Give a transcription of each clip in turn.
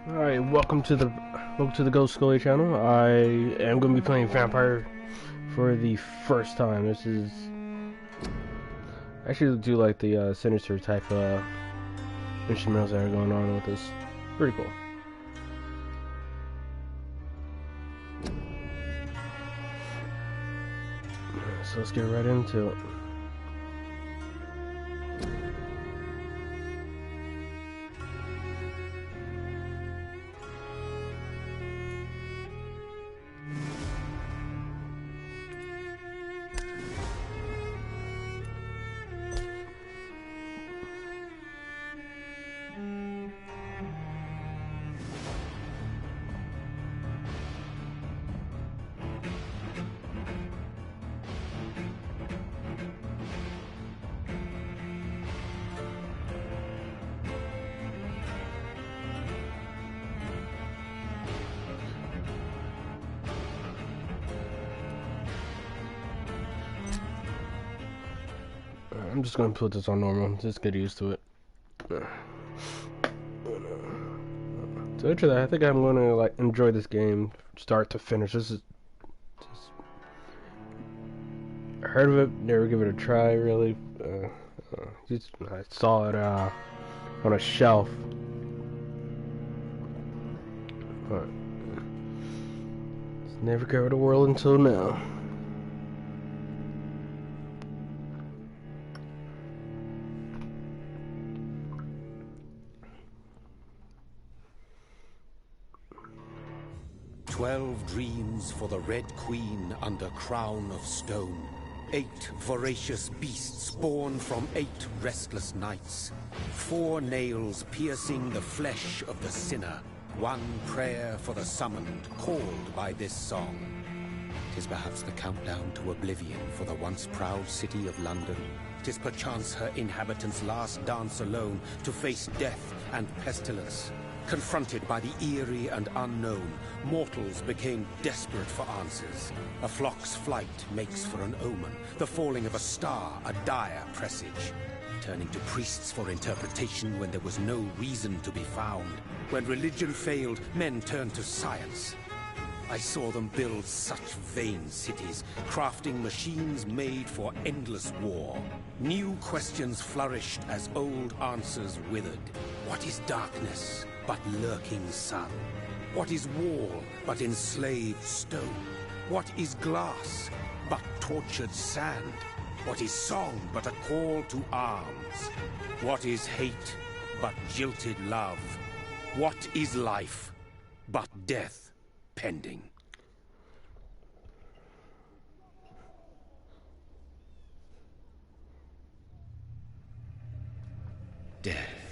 Alright, welcome to the Ghost Scully channel. I am going to be playing Vampyr for the first time. I actually do like the sinister type instrumentals that are going on with this. Pretty cool. So let's get right into it. I'm just going to put this on normal, just get used to it. So actually, I think I'm going to enjoy this game start to finish. This is just heard of it, never give it a try really. I saw it on a shelf. But it's never covered the world until now. "12 dreams for the Red Queen under crown of stone. 8 voracious beasts born from 8 restless nights. 4 nails piercing the flesh of the sinner. 1 prayer for the summoned, called by this song. 'Tis perhaps the countdown to oblivion for the once proud city of London. 'Tis perchance her inhabitants' last dance alone to face death and pestilence. Confronted by the eerie and unknown, mortals became desperate for answers. A flock's flight makes for an omen, the falling of a star a dire presage. Turning to priests for interpretation when there was no reason to be found. When religion failed, men turned to science. I saw them build such vain cities, crafting machines made for endless war. New questions flourished as old answers withered. What is darkness but lurking sun? What is wall but enslaved stone? What is glass but tortured sand? What is song but a call to arms? What is hate but jilted love? What is life but death pending? Death.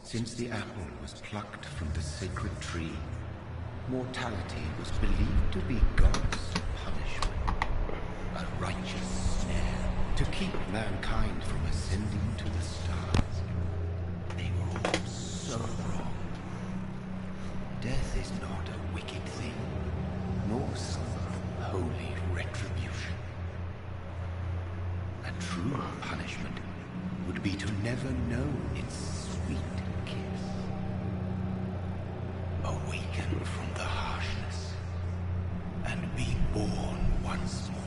Since the apple was plucked from the sacred tree, mortality was believed to be God's punishment. A righteous snare to keep mankind from ascending to the stars. They were all so wrong. Death is not a wicked thing, nor some holy retribution. A true punishment would be to never know its sweet kiss. Awaken from the harshness and be born once more.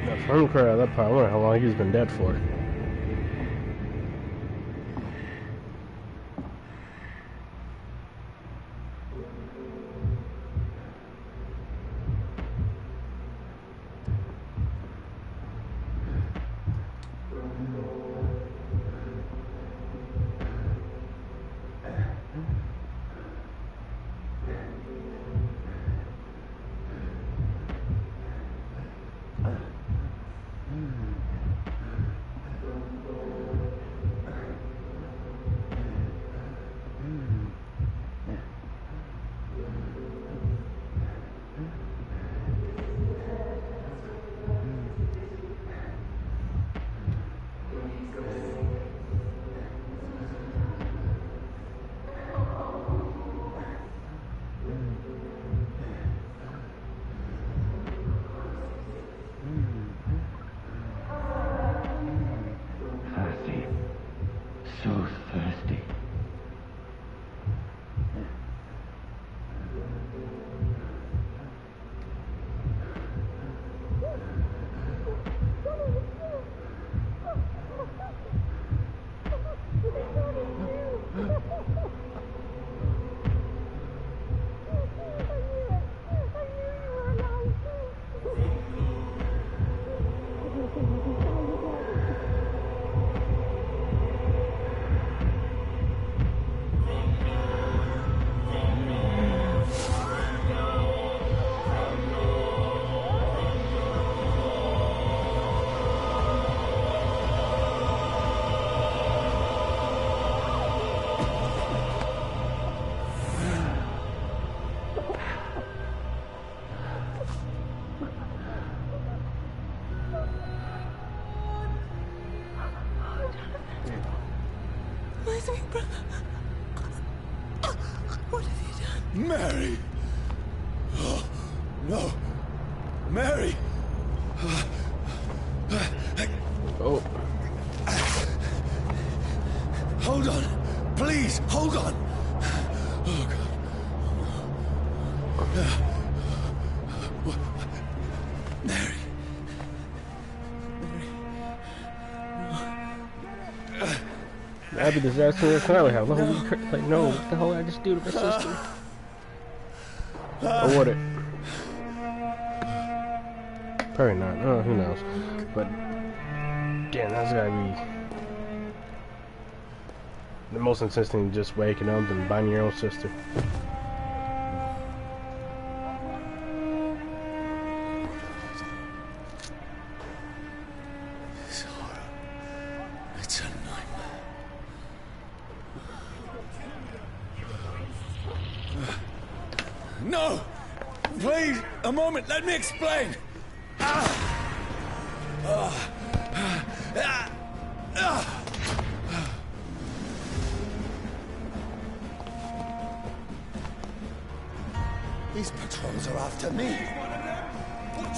If I'm correct at that part, I wonder how long he's been dead for. so thirsty. My sweet brother. What have you done? Mary! Oh, no! Mary! Oh. Hold on! Please, hold on! Oh, God. Mary. That'd be the disaster I would have. Like, no, what the hell did I just do to my sister? Or would it? Probably not. Oh, who knows? But, damn, that's gotta be the most intense thing, just waking up and finding your own sister. It's horror. It's a nightmare. No! Please, a moment, let me explain! These patrols are after me.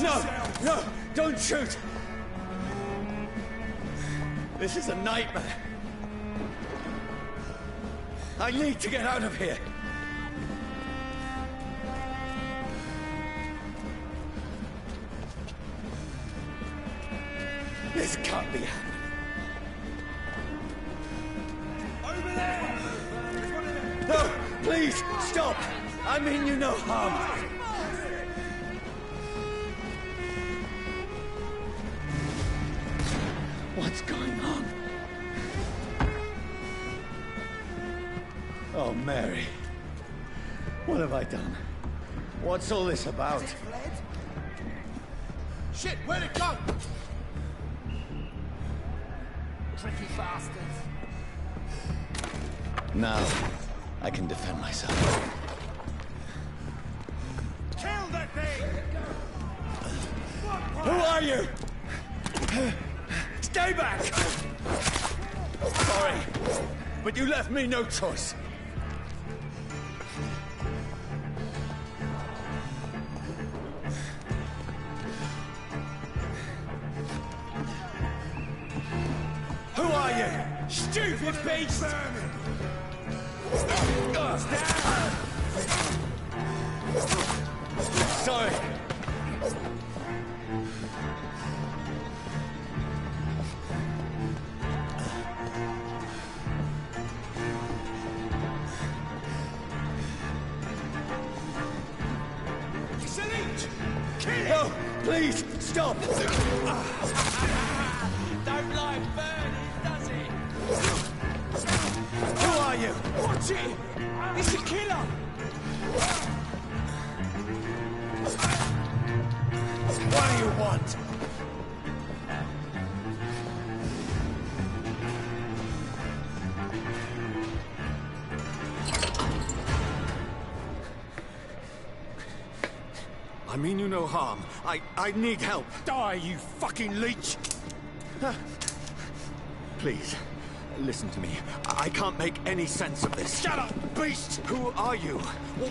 No! No! Don't shoot! This is a nightmare. I need to get out of here. This can't be happening. Over there! No! Please, stop! I mean you no harm. What's going on? Oh, Mary. What have I done? What's all this about? Shit, where'd it go? Tricky bastards. Now, I can defend myself. Kill that thing! Who are you? Stay back! Sorry, but you left me no choice. Who are you? Stupid beast! Sorry. No, please, stop! Don't like burning, does it? Who are you? Watch it! It's a killer! What do you want? I mean you no harm. I need help. Die, you fucking leech! Please, listen to me. I can't make any sense of this. Shut up, beast! Who are you?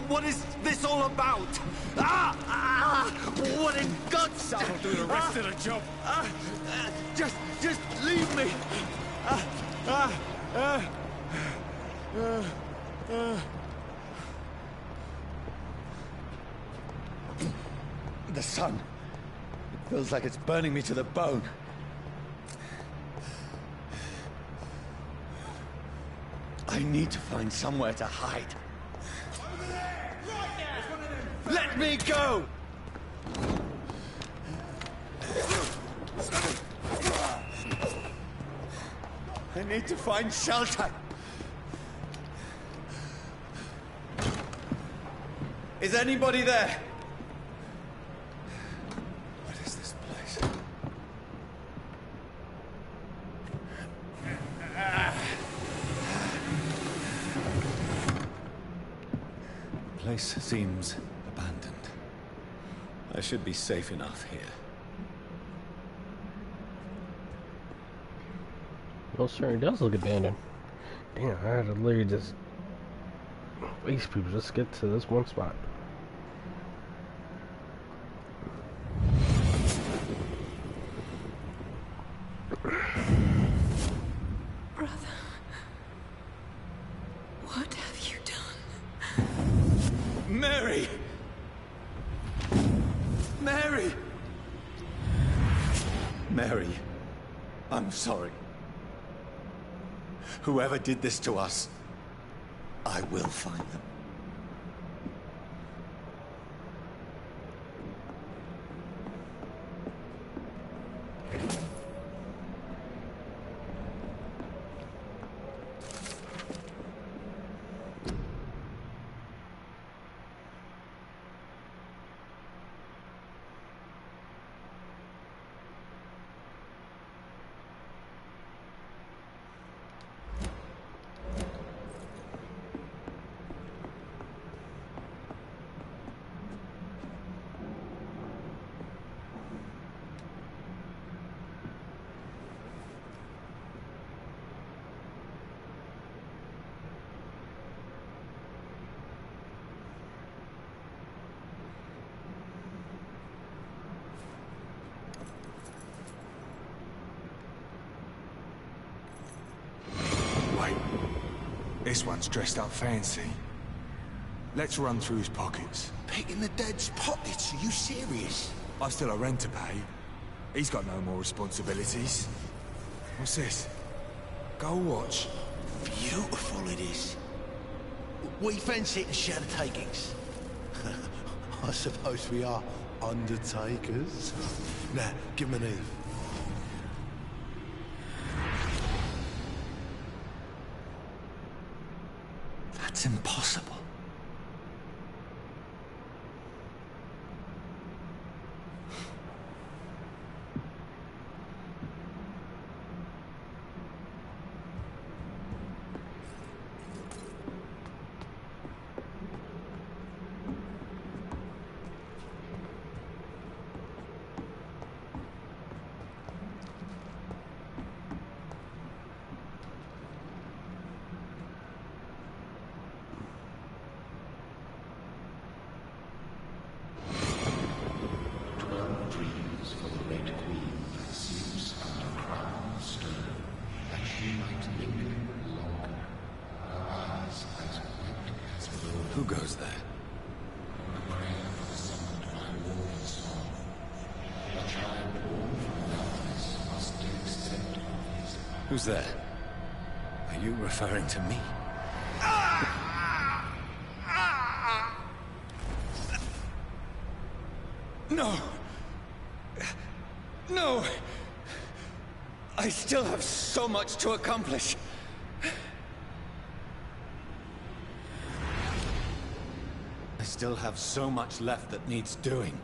What is this all about? What in God's I'll do the rest of the job. Just leave me. sun. It feels like it's burning me to the bone. I need to find somewhere to hide. Over there! Right now! There's one of them. Let me go! I need to find shelter. Is anybody there? What is this place? The place seems abandoned. I should be safe enough here. Well, sure, it does look abandoned. Damn, I had to literally just waste people just to get to this one spot. Brother, what have you done? Mary! Mary! Mary, I'm sorry. Whoever did this to us, I will find them. This one's dressed up fancy. Let's run through his pockets. Picking the dead's pockets? Are you serious? I've still a rent to pay. He's got no more responsibilities. What's this? Go watch. Beautiful it is. We fancy it and share the takings. I suppose we are undertakers. Now, give him an Eve. That's impossible. Who goes there? Who's there? Are you referring to me? No! No! I still have so much to accomplish. I still have so much left that needs doing.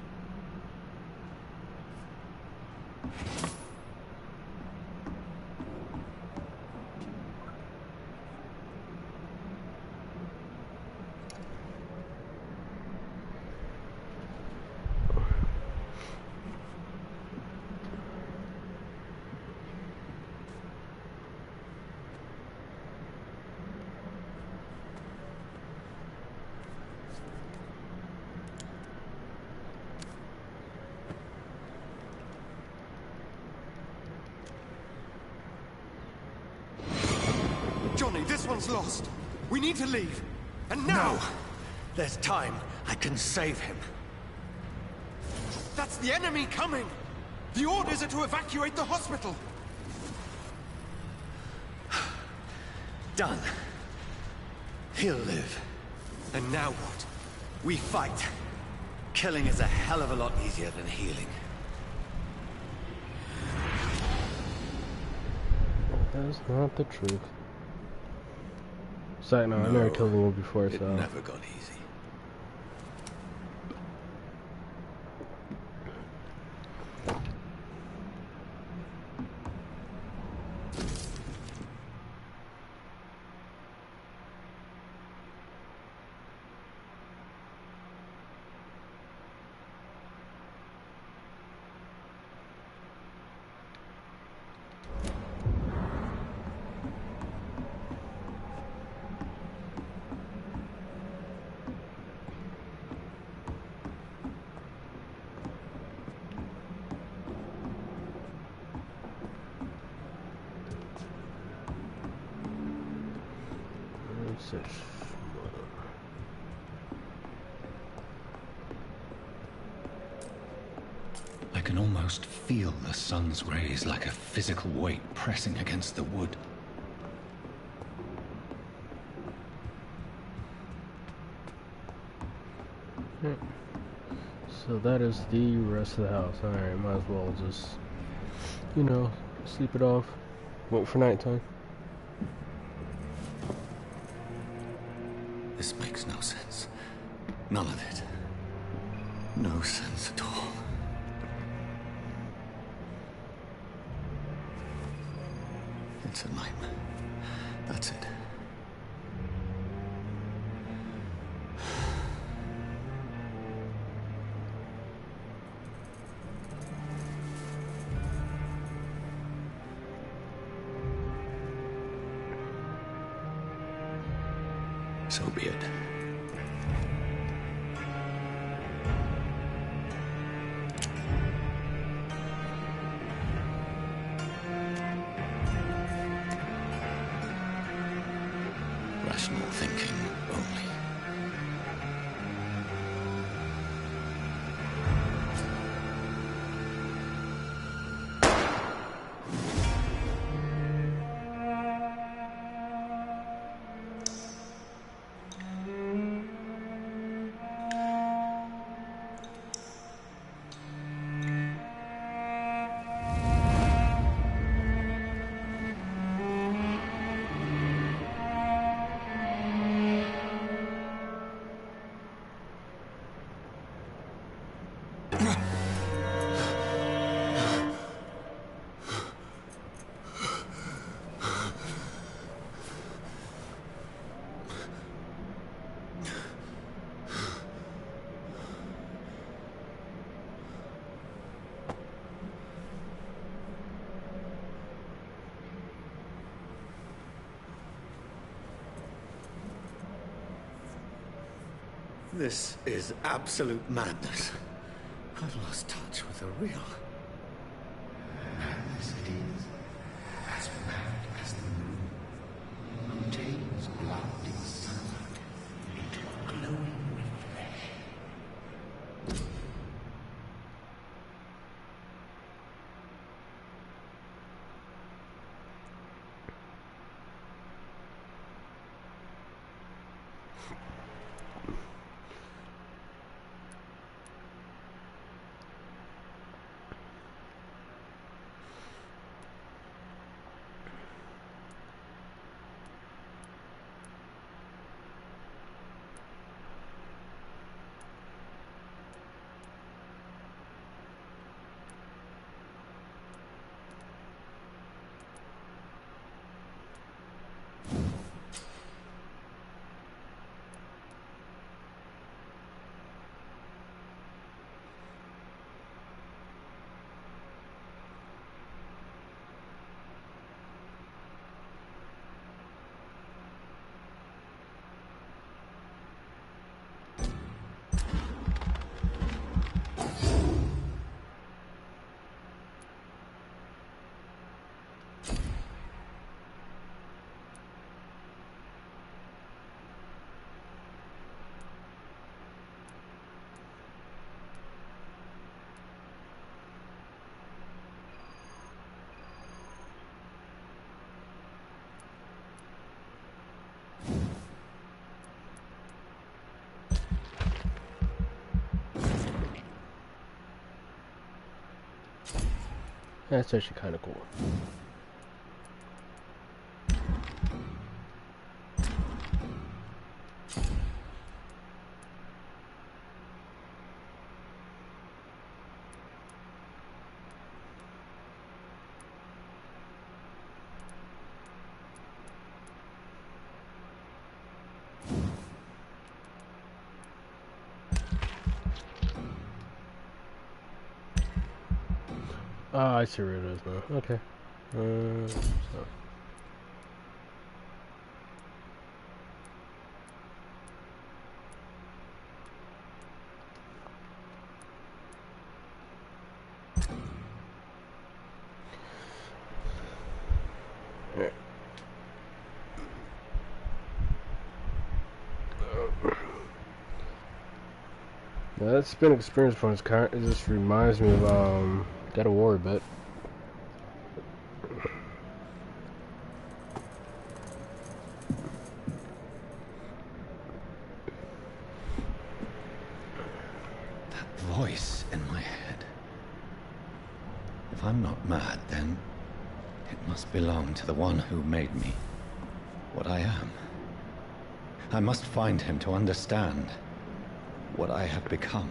Johnny, this one's lost. We need to leave. And now! No! There's time. I can save him. That's the enemy coming! The orders are to evacuate the hospital! Done. He'll live. And now what? We fight. Killing is a hell of a lot easier than healing. That's not the truth. Sorry, no, I never killed anyone before, It so... never got easy. I can almost feel the sun's rays like a physical weight pressing against the wood. So that is the rest of the house. Alright, might as well just, you know, sleep it off. Wait for nighttime. This makes no sense. None of it. No sense at all. It's a nightmare. That's it. So be it. Rational thinking only. This is absolute madness. I've lost touch with the real. Madness it is, as mad as the moon, who takes blood in sunlight into a glowing reflection. That's actually kind of cool. Oh, I see where it is now. Okay. So. Alright. Now that spin experience points kind of, it just reminds me of God of War a bit. Voice in my head. If I'm not mad, then it must belong to the one who made me what I am. I must find him to understand what I have become.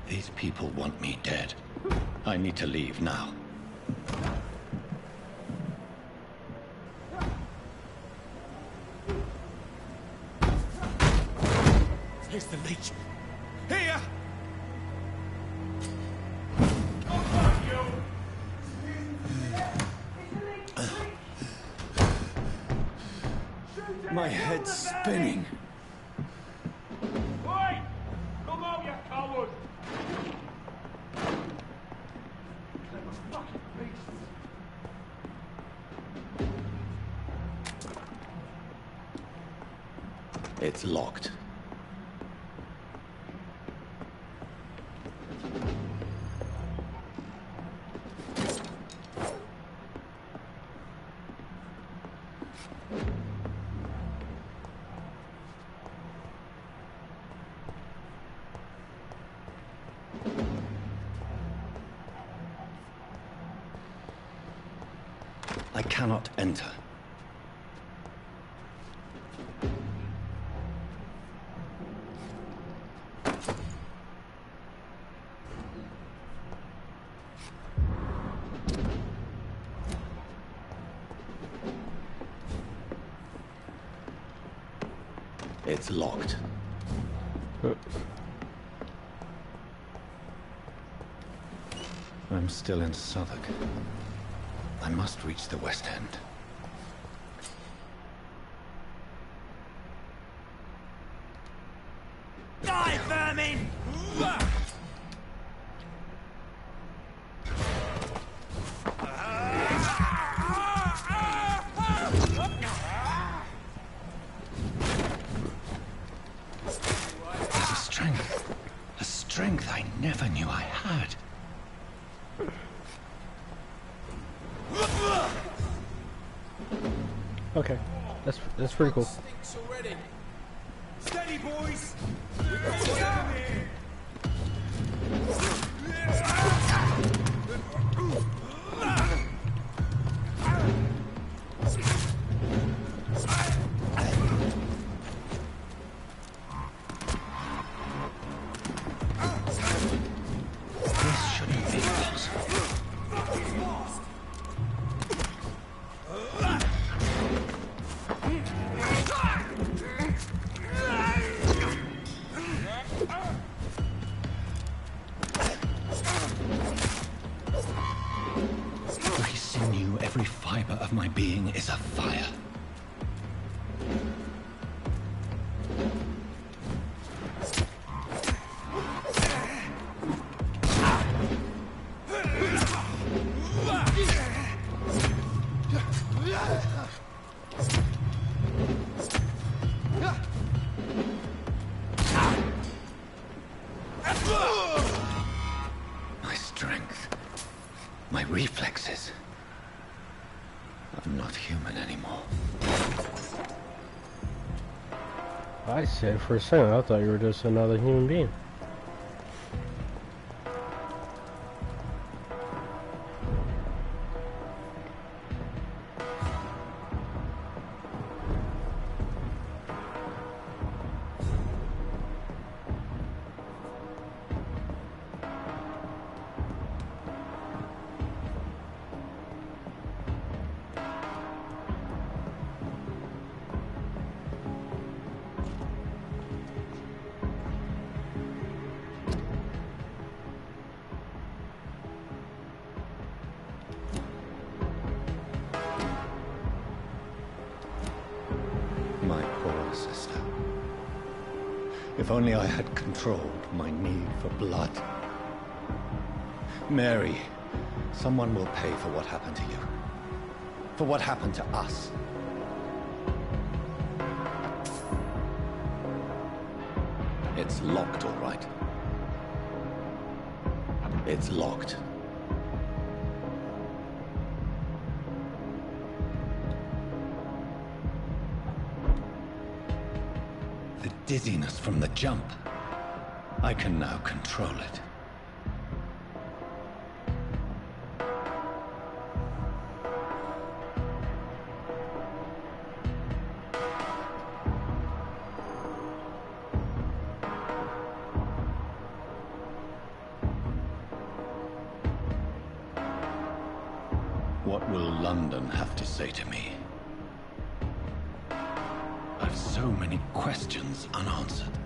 These people want me dead. I need to leave now. Here's the leech. Here! My head's spinning. Oi! Come on, you coward! It's locked. I cannot enter. It's locked. I'm still in Southwark. I must reach the West End. Die, vermin! There's a strength I never knew I had. Okay, that's pretty cool. Steady, boys! We've got one enemy here! This shouldn't be possible. Every sinew, every fiber of my being is afire. reflexes. I'm not human anymore. I said for a second, I thought you were just another human being. My poor sister. If only I had controlled my need for blood. Mary, someone will pay for what happened to you. For what happened to us. It's locked, all right. It's locked. The dizziness from the jump. I can now control it. What will London have to say to me? I've so many questions unanswered.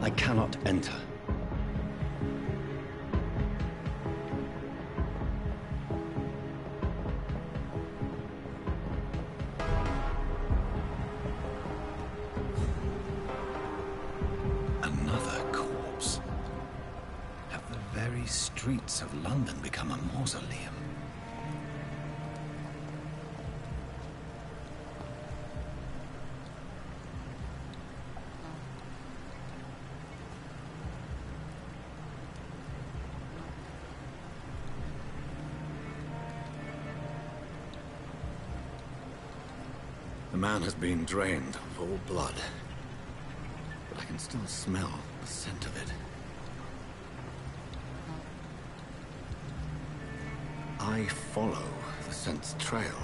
I cannot enter. Another corpse. Have the very streets of London become a mausoleum? The man has been drained of all blood, but I can still smell the scent of it. I follow the scent's trail.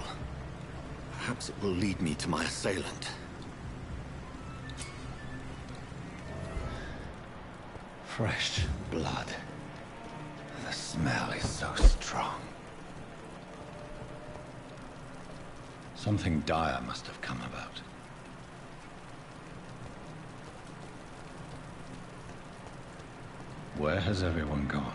Perhaps it will lead me to my assailant. Fresh blood. The smell is so strong. Something dire must have come about. Where has everyone gone?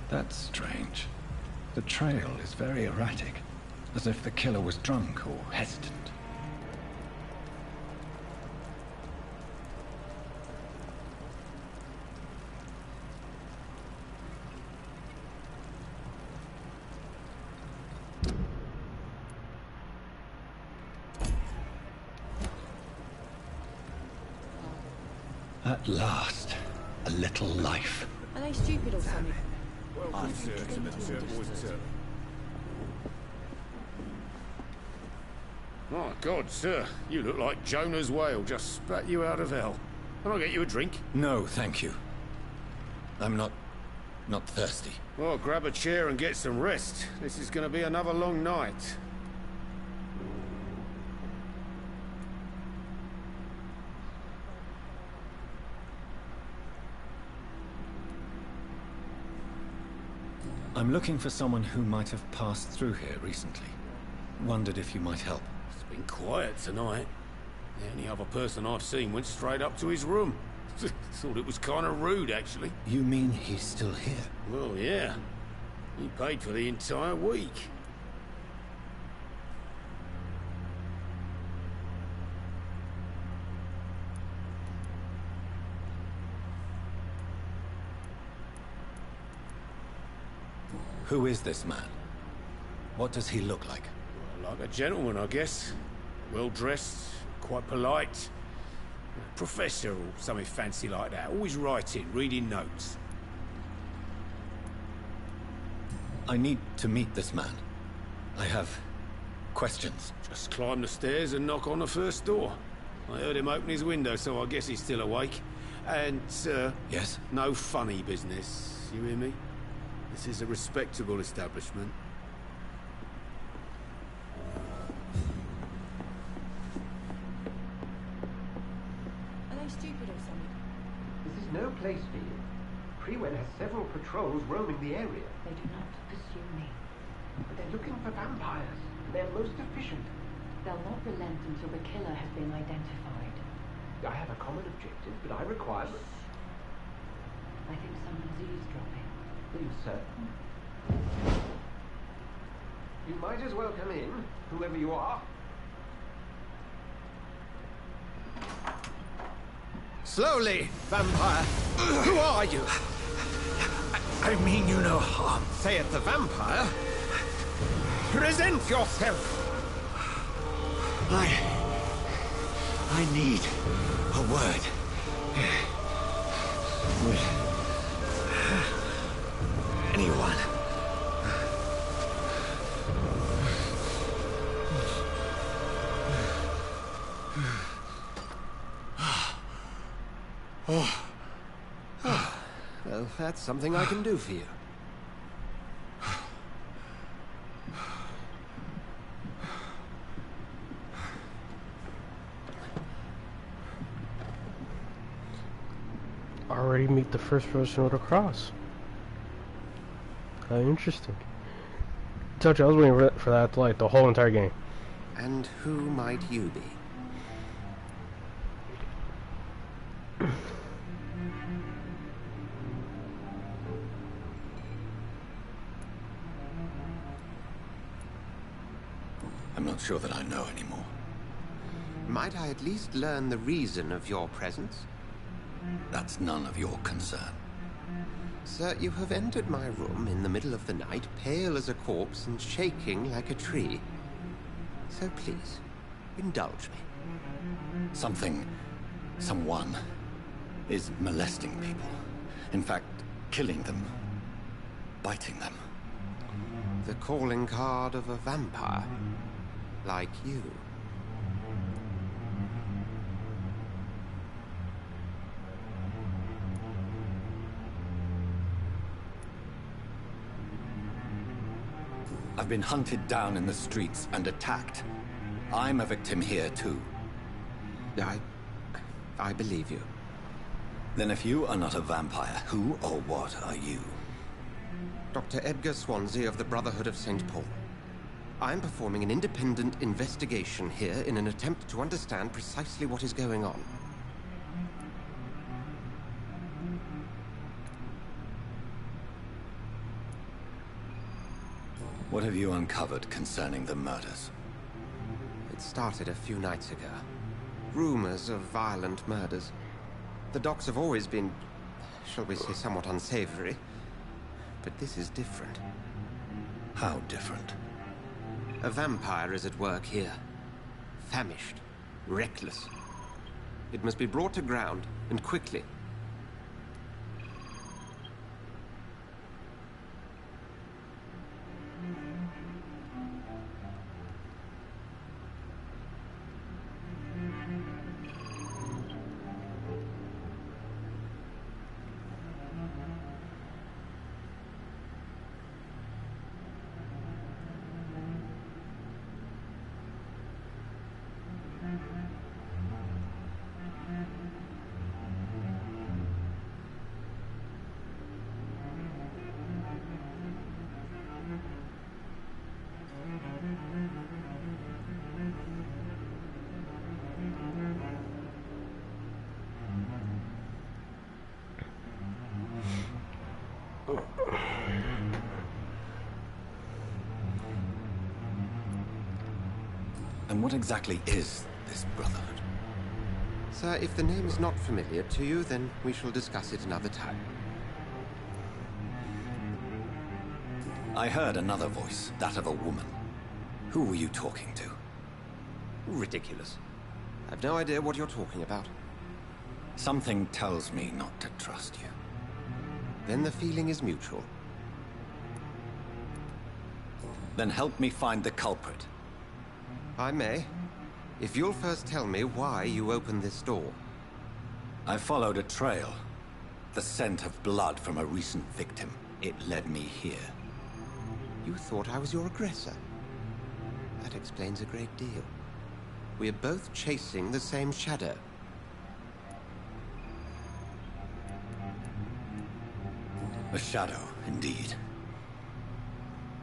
That's strange. The trail is very erratic, as if the killer was drunk or hesitant. At last, a little life. Are they stupid or something? Welcome, sir, to the Turquoise. My God, sir, you look like Jonah's whale just spat you out of hell. Can I get you a drink? No, thank you. I'm not thirsty. Well, grab a chair and get some rest. This is going to be another long night. I'm looking for someone who might have passed through here recently. Wondered if you might help. It's been quiet tonight. The only other person I've seen went straight up to his room. Thought it was kind of rude, actually. You mean he's still here? Well, yeah. He paid for the entire week. Who is this man? What does he look like? Well, like a gentleman, I guess. Well-dressed, quite polite. Professor or something fancy like that. Always writing, reading notes. I need to meet this man. I have questions. Just climb the stairs and knock on the first door. I heard him open his window, so I guess he's still awake. And, Yes? no funny business. You hear me? This is a respectable establishment. Are they stupid or something? This is no place for you. Prewen has several patrols roaming the area. They do not pursue me. But they're looking for vampires. They're most efficient. They'll not relent until the killer has been identified. I have a common objective, but I require... I think someone's eavesdropping. Please, sir. You might as well come in, whoever you are. Slowly, vampire. Who are you? I mean you no harm. Saith the vampire. Present yourself. I need a word. With anyone. Well, that's something I can do for you. Already meet the first person with a cross. How interesting. Told you I was waiting for that like the whole entire game. And who might you be? I'm not sure that I know anymore. Might I at least learn the reason of your presence? That's none of your concern. Sir, you have entered my room in the middle of the night, pale as a corpse and shaking like a tree. So please, indulge me. Someone is molesting people. In fact, killing them. Biting them. The calling card of a vampire. Like you. I've been hunted down in the streets and attacked. I'm a victim here, too. I believe you. Then if you are not a vampire, who or what are you? Dr. Edgar Swansea of the Brotherhood of St. Paul. I'm performing an independent investigation here in an attempt to understand precisely what is going on. What have you uncovered concerning the murders? It started a few nights ago. Rumors of violent murders. The docks have always been, shall we say, somewhat unsavory. But this is different. How different? A vampire is at work here. Famished. Reckless. It must be brought to ground, and quickly. And what exactly is this Brotherhood? Sir, if the name is not familiar to you, then we shall discuss it another time. I heard another voice, that of a woman. Who were you talking to? Ridiculous. I've no idea what you're talking about. Something tells me not to trust you. Then the feeling is mutual. Then help me find the culprit. I may. If you'll first tell me why you opened this door. I followed a trail. The scent of blood from a recent victim. It led me here. You thought I was your aggressor. That explains a great deal. We're both chasing the same shadow. A shadow, indeed.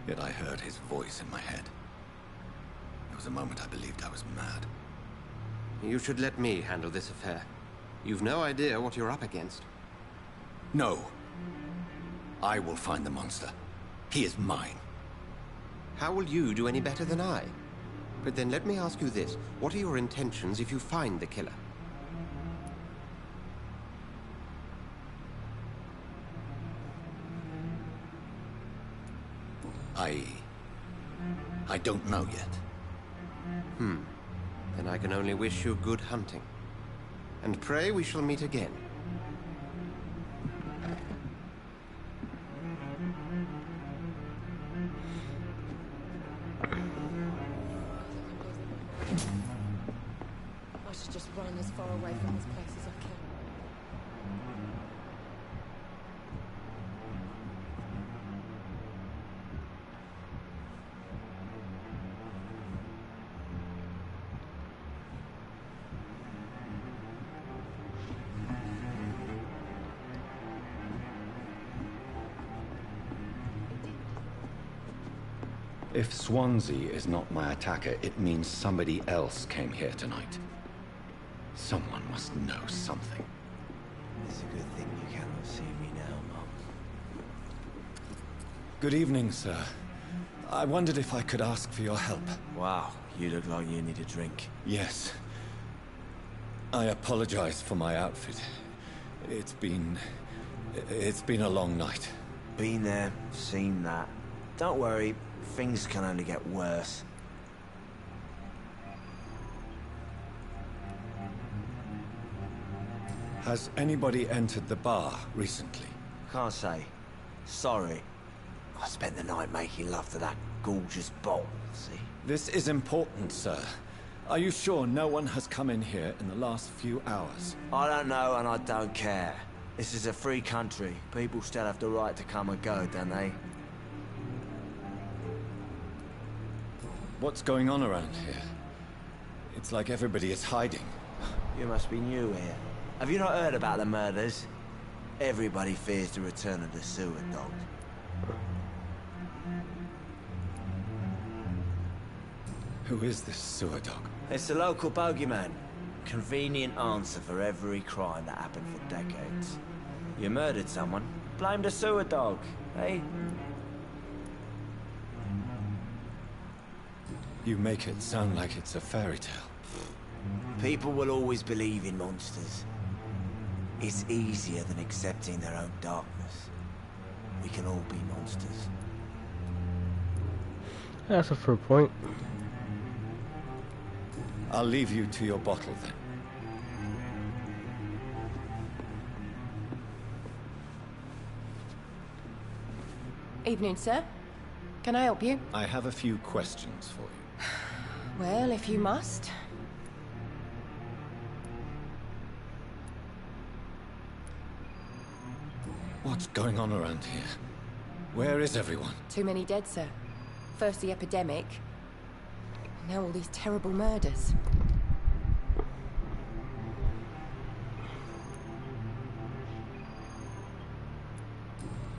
Yet I heard his voice in my head. There was a moment I believed I was mad. You should let me handle this affair. You've no idea what you're up against. No. I will find the monster. He is mine. How will you do any better than I? But then let me ask you this. What are your intentions if you find the killer? I don't know yet. Then I can only wish you good hunting. And pray we shall meet again. I should just run as far away from this place as I can. If Swansea is not my attacker, it means somebody else came here tonight. Someone must know something. It's a good thing you cannot see me now, Mum. Good evening, sir. I wondered if I could ask for your help. Wow, you look like you need a drink. Yes. I apologize for my outfit. It's been a long night. Been there, seen that. Don't worry, things can only get worse. Has anybody entered the bar recently? Can't say. Sorry. I spent the night making love to that gorgeous bottle, see? This is important, sir. Are you sure no one has come in here in the last few hours? I don't know and I don't care. This is a free country. People still have the right to come and go, don't they? What's going on around here? It's like everybody is hiding. You must be new here. Have you not heard about the murders? Everybody fears the return of the sewer dog. Who is this sewer dog? It's the local bogeyman. Convenient answer for every crime that happened for decades. You murdered someone, blame the sewer dog, eh? You make it sound like it's a fairy tale. People will always believe in monsters. It's easier than accepting their own darkness. We can all be monsters. That's a fair point. I'll leave you to your bottle then. Evening, sir. Can I help you? I have a few questions for you. Well, if you must. What's going on around here? Where is everyone? Too many dead, sir. First the epidemic, now all these terrible murders.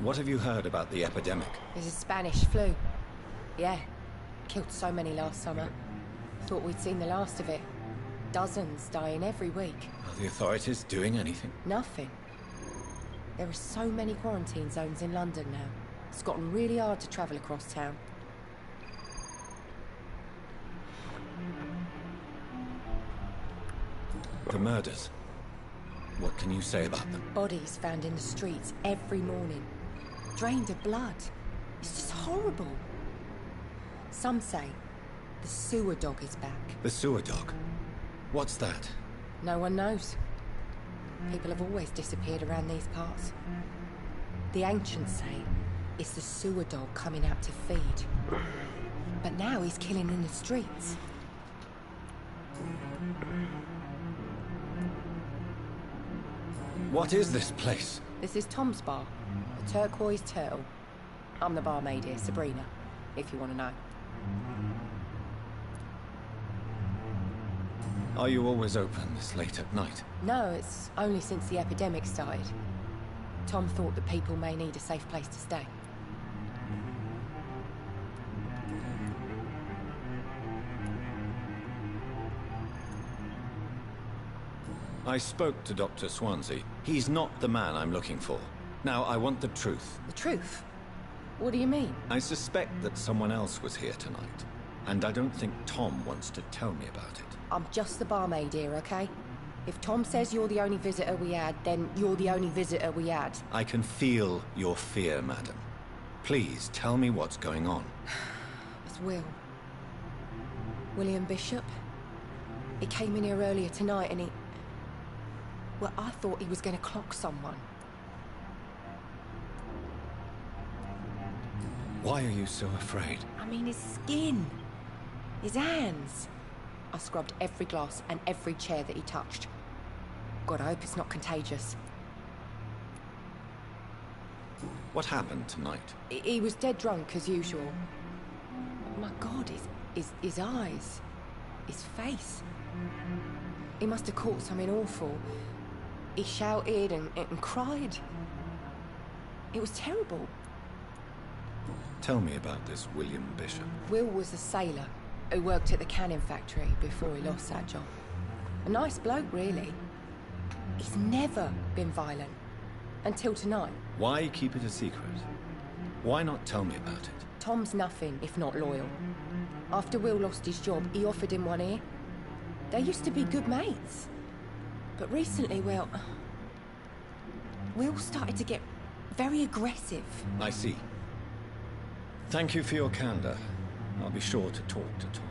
What have you heard about the epidemic? There's a Spanish flu. Yeah. Killed so many last summer. Thought we'd seen the last of it. Dozens dying every week. Are the authorities doing anything? Nothing. There are so many quarantine zones in London now. It's gotten really hard to travel across town. The murders. What can you say about them? Bodies found in the streets every morning. Drained of blood. It's just horrible. Some say the sewer dog is back. The sewer dog? What's that? No one knows. People have always disappeared around these parts. The ancients say it's the sewer dog coming out to feed. But now he's killing in the streets. What is this place? This is Tom's bar, the Turquoise Turtle. I'm the barmaid here, Sabrina, if you want to know. Are you always open this late at night? No, it's only since the epidemic started. Tom thought that people may need a safe place to stay. I spoke to Dr. Swansea. He's not the man I'm looking for. Now, I want the truth. The truth? What do you mean? I suspect that someone else was here tonight, and I don't think Tom wants to tell me about it. I'm just the barmaid here, okay? If Tom says you're the only visitor we had, then you're the only visitor we had. I can feel your fear, madam. Please, tell me what's going on. It's Will. William Bishop. He came in here earlier tonight and he... Well, I thought he was going to clock someone. Why are you so afraid? I mean, his skin. His hands. I scrubbed every glass and every chair that he touched. God, I hope it's not contagious. What happened tonight? He was dead drunk, as usual. My God, his eyes. His face. He must have caught something awful. He shouted and cried. It was terrible. Tell me about this William Bishop. Will was a sailor who worked at the canning factory before he lost that job. A nice bloke, really. He's never been violent. Until tonight. Why keep it a secret? Why not tell me about it? Tom's nothing if not loyal. After Will lost his job, he offered him one ear. They used to be good mates. But recently, well... Will started to get very aggressive. I see. Thank you for your candor. I'll be sure to talk to Tom.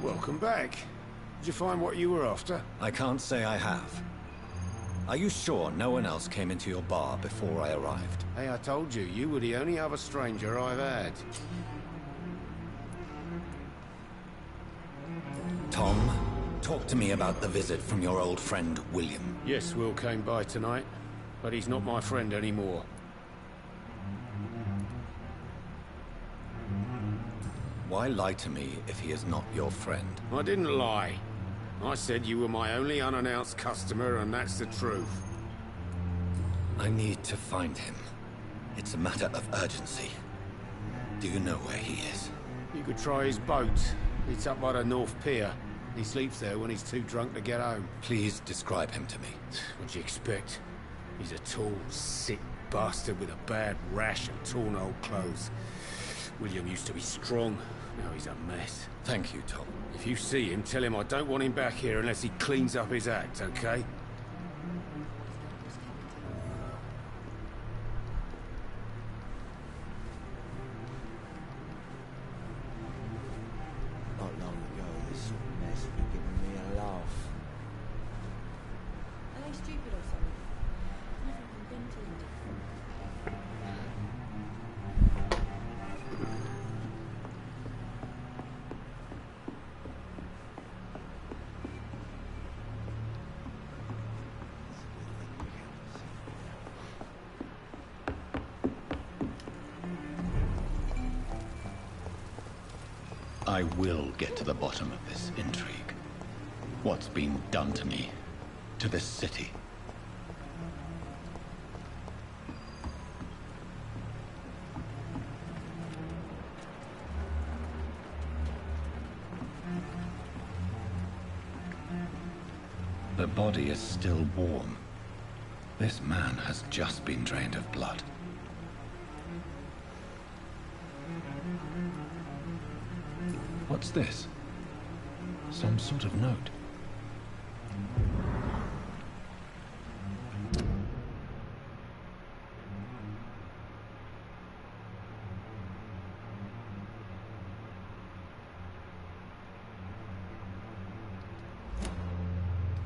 Welcome back. Did you find what you were after? I can't say I have. Are you sure no one else came into your bar before I arrived? Hey, I told you, you were the only other stranger I've had. Tom, talk to me about the visit from your old friend, William. Yes, Will came by tonight, but he's not my friend anymore. Why lie to me if he is not your friend? I didn't lie. I said you were my only unannounced customer, and that's the truth. I need to find him. It's a matter of urgency. Do you know where he is? You could try his boat. It's up by the North Pier. He sleeps there when he's too drunk to get home. Please describe him to me. What'd you expect? He's a tall, sick bastard with a bad rash and torn old clothes. William used to be strong. Now he's a mess. Thank you, Tom. If you see him, tell him I don't want him back here unless he cleans up his act, okay? Not long ago, this sort of mess would have given me a laugh. Are they stupid or something? I've never even been to India. I will get to the bottom of this intrigue. What's been done to me, to this city. The body is still warm. This man has just been drained of blood. What's this? Some sort of note.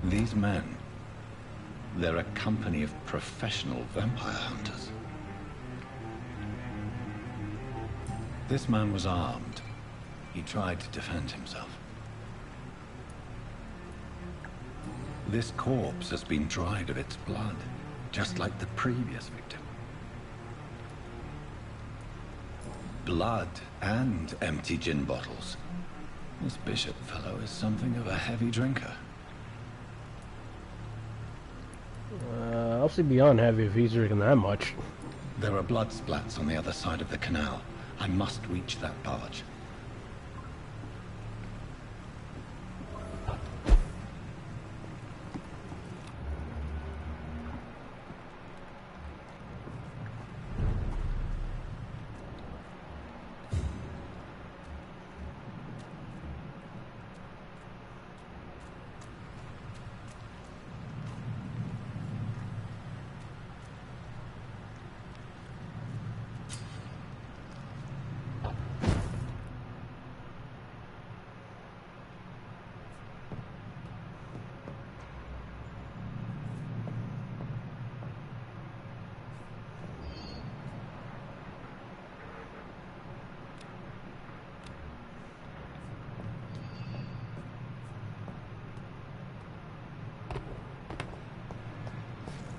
These men, they're a company of professional vampire hunters. This man was armed. He tried to defend himself. This corpse has been dried of its blood, just like the previous victim. Blood and empty gin bottles. This Bishop fellow is something of a heavy drinker. I'll see beyond heavy if he's drinking that much. There are blood splats on the other side of the canal. I must reach that barge.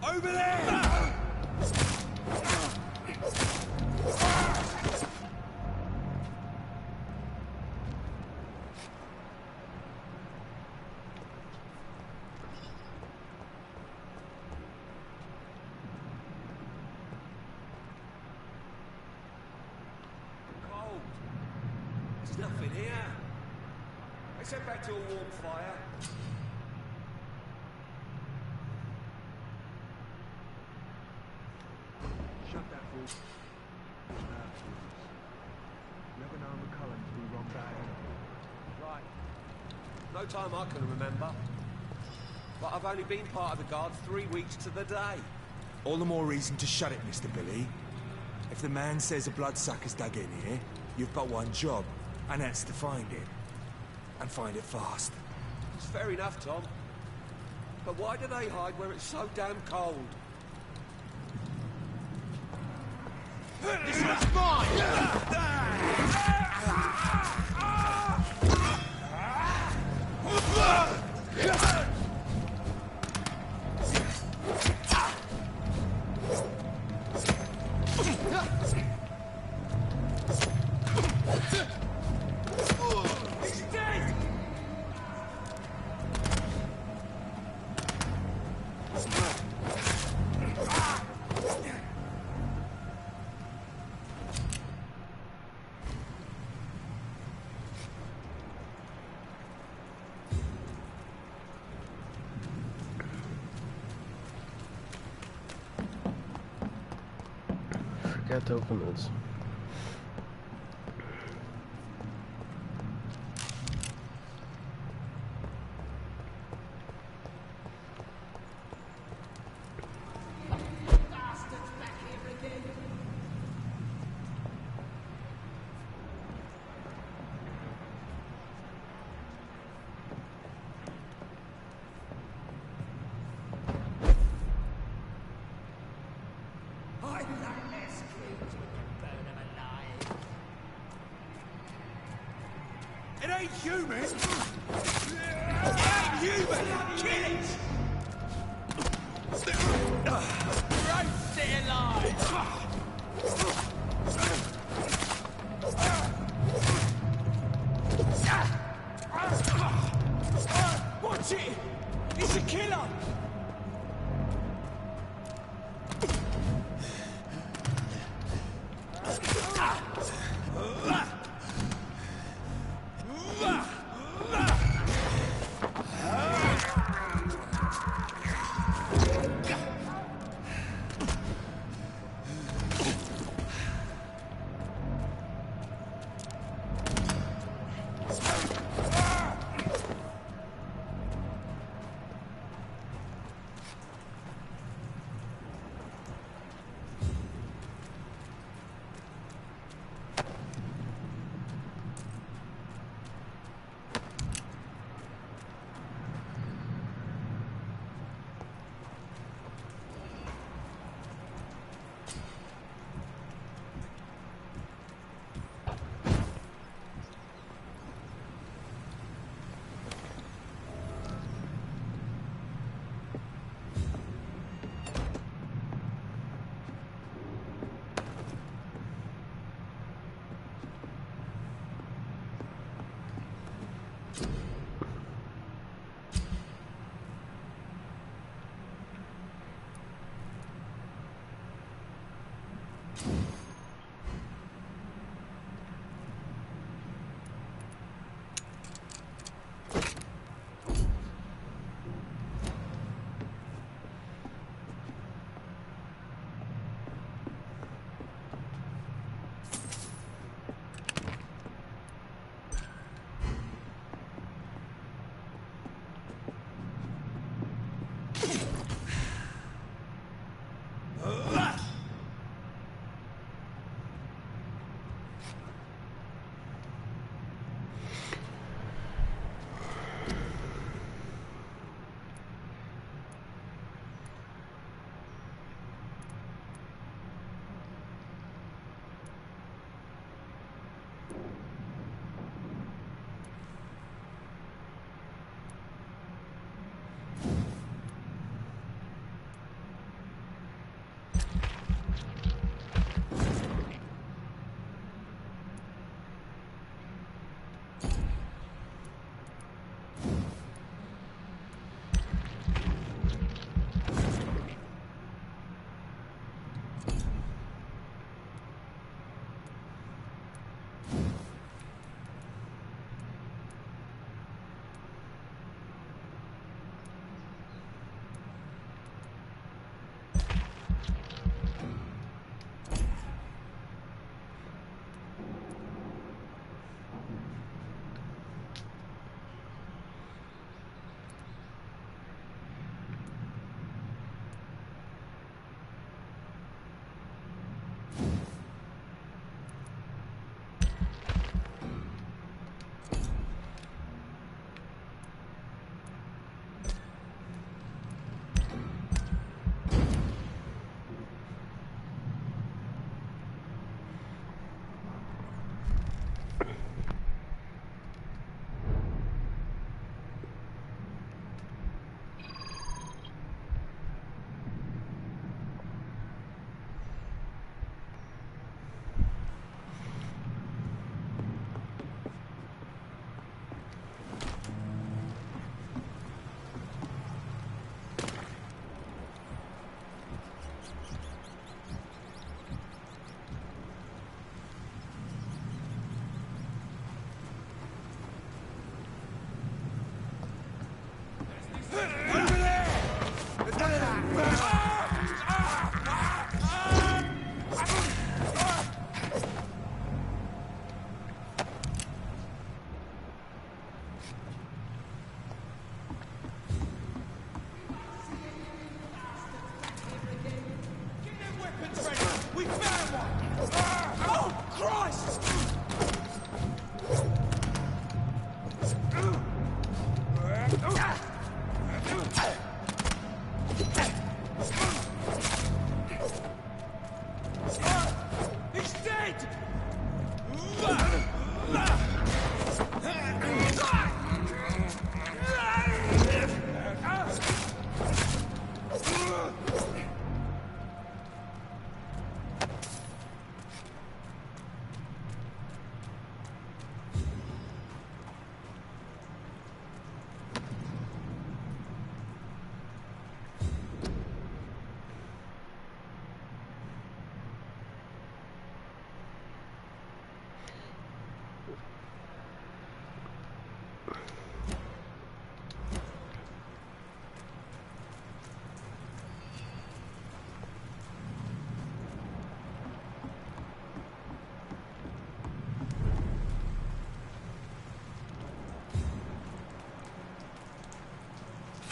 Over there! Cold. There's nothing here. Let's head back to a warm fire. Shut that fool. It's now business. Never known McCullum to be wrong about anything. Right. No time I can remember. But I've only been part of the guard 3 weeks to the day. All the more reason to shut it, Mr. Billy. If the man says a bloodsucker's dug in here, you've got one job, and that's to find it. And find it fast. It's fair enough, Tom. But why do they hide where it's so damn cold? This one's mine! He's dead! Forgot to open this. It ain't human! It ain't human! Kill it! Roast it alive! Watch it! It's a killer!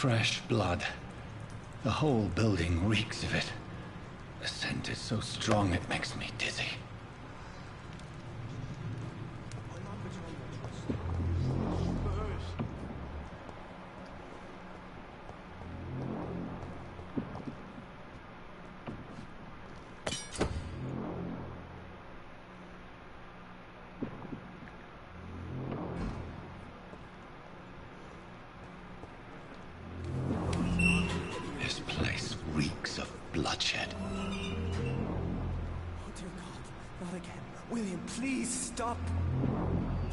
fresh blood. The whole building reeks of it. The scent is so strong it makes me dizzy. This place reeks of bloodshed. Oh dear God, not again. William, please stop.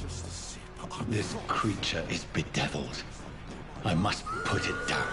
Just a sip. This creature is bedeviled. I must put it down.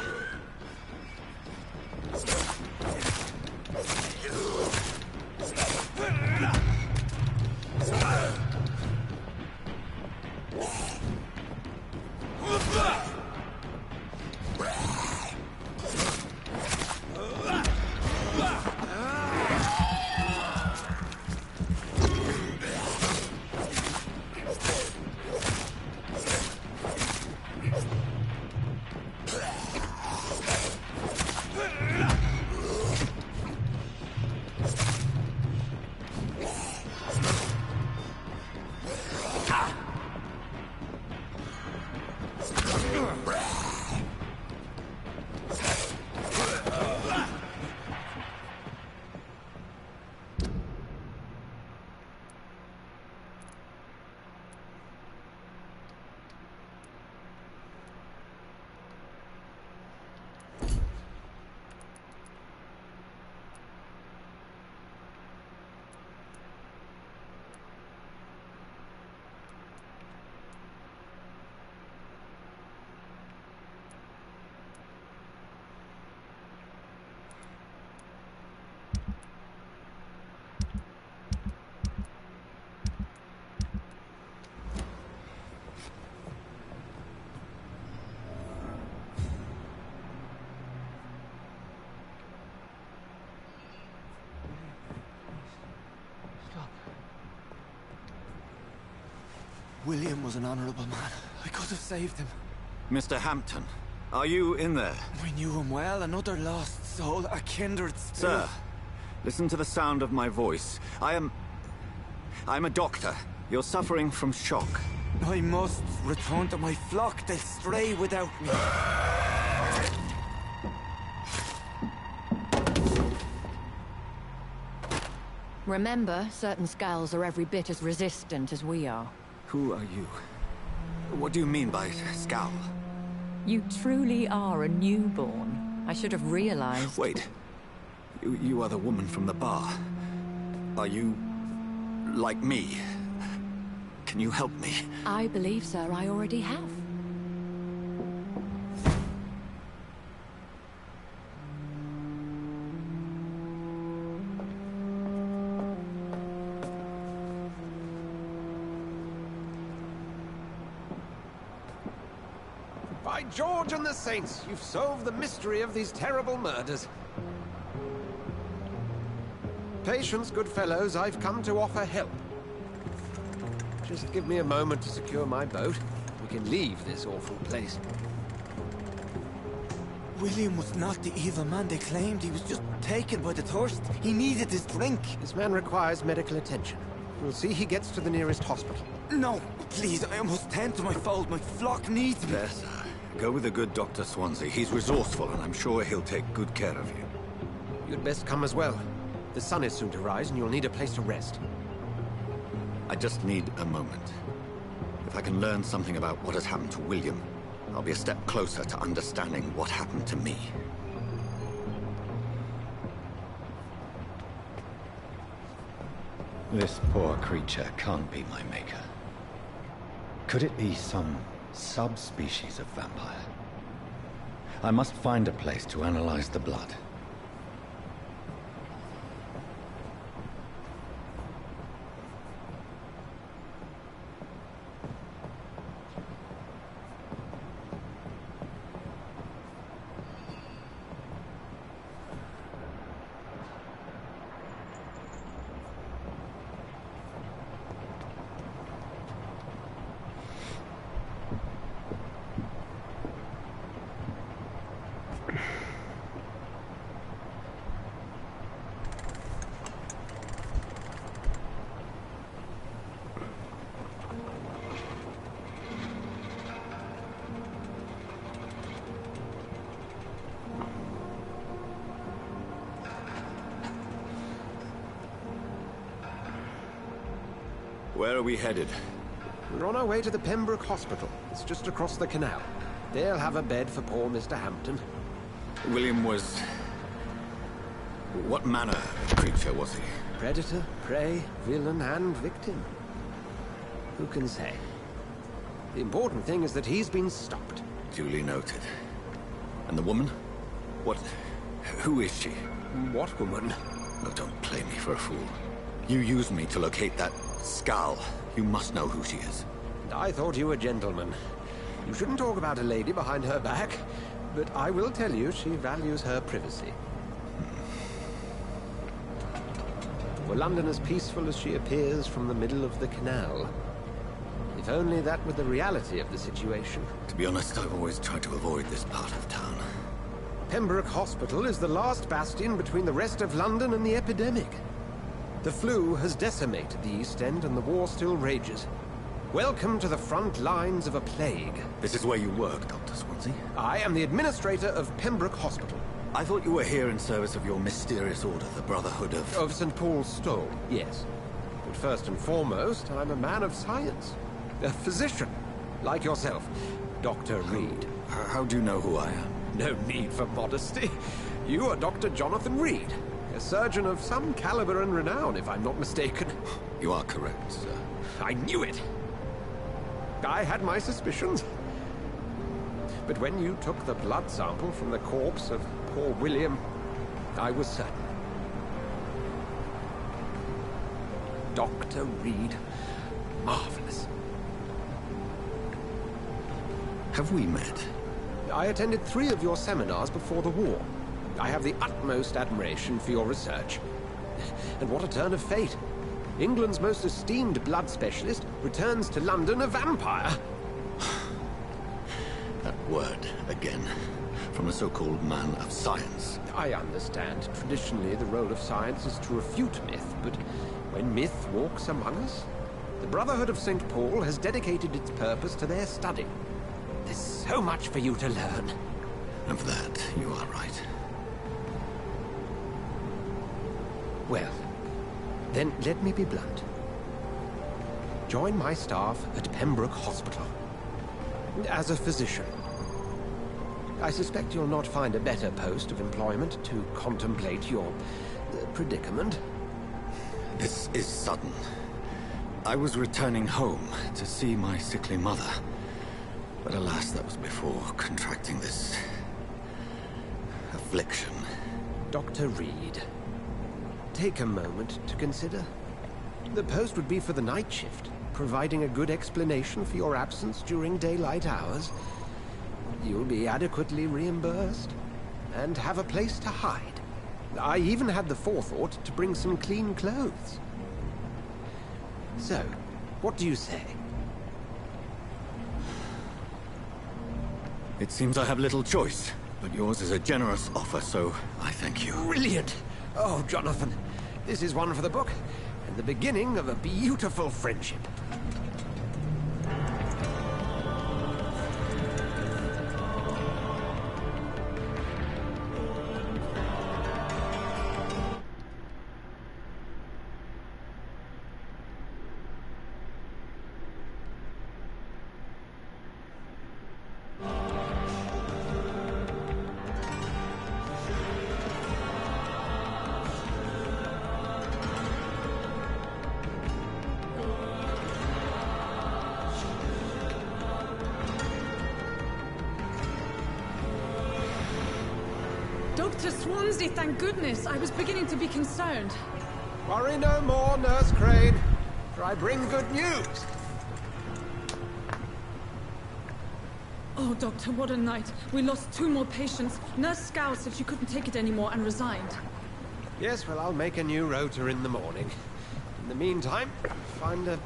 William was an honorable man. I could have saved him. Mr. Hampton, are you in there? We knew him well, another lost soul, a kindred spirit. Sir, listen to the sound of my voice. I'm a doctor. You're suffering from shock. I must return to my flock. They'll stray without me. Remember, certain skulls are every bit as resistant as we are. Who are you? What do you mean by scowl? You truly are a newborn. I should have realized. Wait. You are the woman from the bar. Are you... like me? Can you help me? I believe, sir, I already have. By George and the Saints, you've solved the mystery of these terrible murders. Patience, good fellows, I've come to offer help. Just give me a moment to secure my boat. We can leave this awful place. William was not the evil man they claimed. He was just taken by the thirst. He needed his drink. This man requires medical attention. We'll see he gets to the nearest hospital. No, please, I must tend to my fold. My flock needs me. There, sir. Go with the good Dr. Swansea. He's resourceful, and I'm sure he'll take good care of you. You'd best come as well. The sun is soon to rise, and you'll need a place to rest. I just need a moment. If I can learn something about what has happened to William, I'll be a step closer to understanding what happened to me. This poor creature can't be my maker. Could it be some subspecies of vampire? I must find a place to analyze the blood. Where are we headed? We're on our way to the Pembroke Hospital. It's just across the canal. They'll have a bed for poor Mr. Hampton. William was... What manner of creature was he? Predator, prey, villain, and victim. Who can say? The important thing is that he's been stopped. Duly noted. And the woman? What... who is she? What woman? Oh, don't play me for a fool. You used me to locate that skull. You must know who she is. I thought you a gentleman. You shouldn't talk about a lady behind her back, but I will tell you she values her privacy. Were London as peaceful as she appears from the middle of the canal? If only that were the reality of the situation. To be honest, I've always tried to avoid this part of town. Pembroke Hospital is the last bastion between the rest of London and the epidemic. The flu has decimated the East End and the war still rages. Welcome to the front lines of a plague. This is where you work, Dr. Swansea? I am the administrator of Pembroke Hospital. I thought you were here in service of your mysterious order, the Brotherhood of... Of St. Paul's Stole, yes. But first and foremost, I'm a man of science. A physician, like yourself, Dr. Reed. How do you know who I am? No need for modesty. You are Dr. Jonathan Reed, a surgeon of some caliber and renown, if I'm not mistaken. You are correct, sir. I knew it! I had my suspicions. But when you took the blood sample from the corpse of poor William, I was certain. Dr. Reed. Marvelous. Have we met? I attended 3 of your seminars before the war. I have the utmost admiration for your research. And what a turn of fate. England's most esteemed blood specialist returns to London a vampire. That word, again. From a so-called man of science. I understand. Traditionally, the role of science is to refute myth, but when myth walks among us, the Brotherhood of St. Paul has dedicated its purpose to their study. There's so much for you to learn. Of that, you are right. Well, then let me be blunt. Join my staff at Pembroke Hospital. As a physician. I suspect you'll not find a better post of employment to contemplate your predicament. This is sudden. I was returning home to see my sickly mother. But alas, that was before contracting this... affliction. Dr. Reed, take a moment to consider. The post would be for the night shift, providing a good explanation for your absence during daylight hours. You'll be adequately reimbursed, and have a place to hide. I even had the forethought to bring some clean clothes. So, what do you say? It seems I have little choice, but yours is a generous offer, so I thank you. Brilliant! Oh, Jonathan, this is one for the book, and the beginning of a beautiful friendship. Dr. Swansea, thank goodness. I was beginning to be concerned. Worry no more, Nurse Crane, for I bring good news. Oh, Doctor, what a night. We lost 2 more patients. Nurse Scowl said she couldn't take it anymore and resigned. Yes, well, I'll make a new rota in the morning. In the meantime, find a...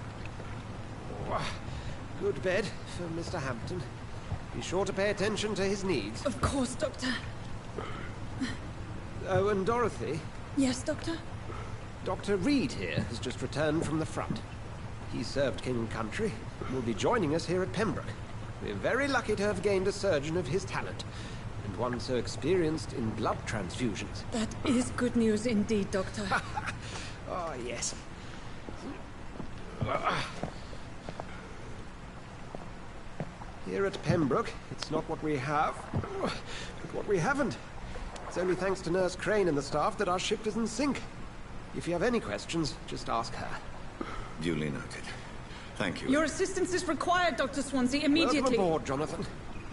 good bed for Mr. Hampton. Be sure to pay attention to his needs. Of course, Doctor. Oh, and Dorothy? Yes, Doctor? Dr. Reed here has just returned from the front. He served King and Country and will be joining us here at Pembroke. We're very lucky to have gained a surgeon of his talent, and one so experienced in blood transfusions. That is good news indeed, Doctor. Oh, yes. Here at Pembroke, it's not what we have, but what we haven't. It's only thanks to Nurse Crane and the staff that our ship doesn't sink. If you have any questions, just ask her. Duly noted. Thank you. Your assistance is required, Dr. Swansea, immediately. Welcome aboard, Jonathan.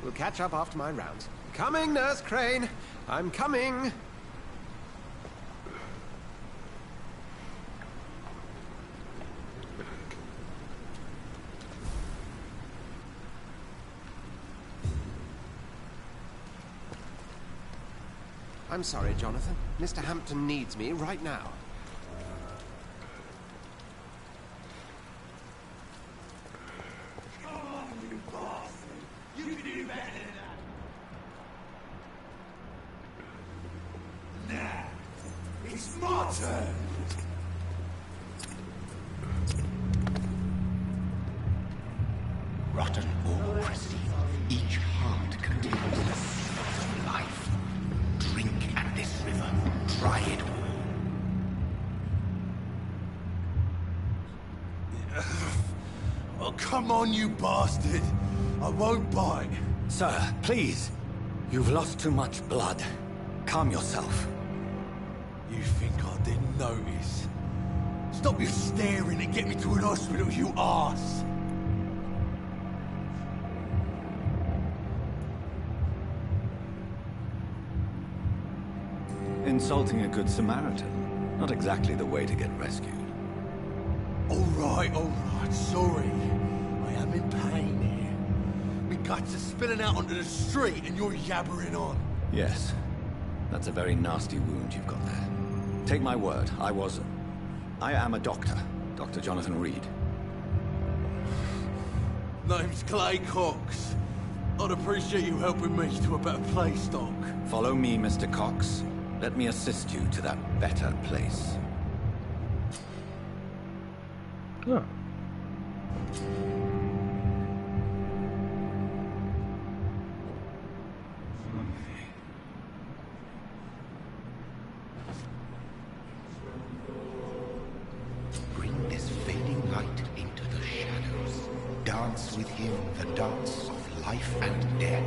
We'll catch up after my rounds. Coming, Nurse Crane. I'm coming. I'm sorry, Jonathan. Mr. Hampton needs me right now. It's my turn! Rotten or pristine, each heart contains the seeds of life. Drink at this river, try it all. Oh, come on, you bastard! I won't bite. Sir, please. You've lost too much blood. Calm yourself. You think I didn't notice? Stop your staring and get me to an hospital, you arse! Insulting a good Samaritan. Not exactly the way to get rescued. Alright, sorry. I am in pain here. My guts are spilling out onto the street and you're yabbering on. Yes. That's a very nasty wound you've got there. Take my word, I am a doctor. Dr. Jonathan Reed. Name's Clay Cox. I'd appreciate you helping me to a better place, Doc. Follow me, Mr. Cox. Let me assist you to that better place. Oh. Bring this fading light into the shadows. Dance with him the dance of life and death.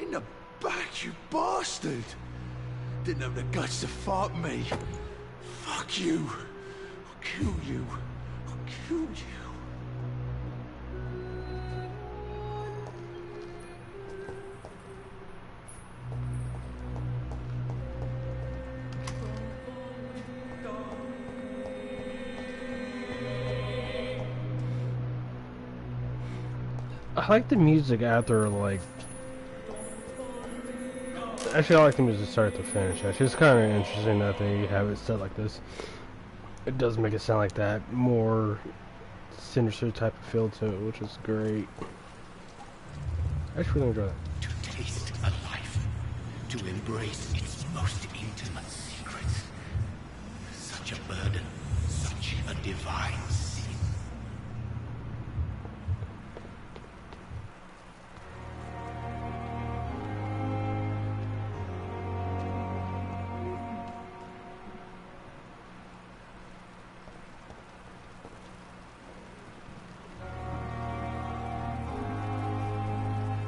In the back, you bastard! Didn't have the guts to fuck me. Fuck you. I'll kill you. I'll kill you. I like the music after, like... Actually, I like the music start to finish. Actually, it's kind of interesting that they have it set like this. It does make it sound like that. More sinister type of feel to it, which is great. I actually really enjoy that. To taste a life, to embrace its most intimate secrets. Such a burden, such a divine sin.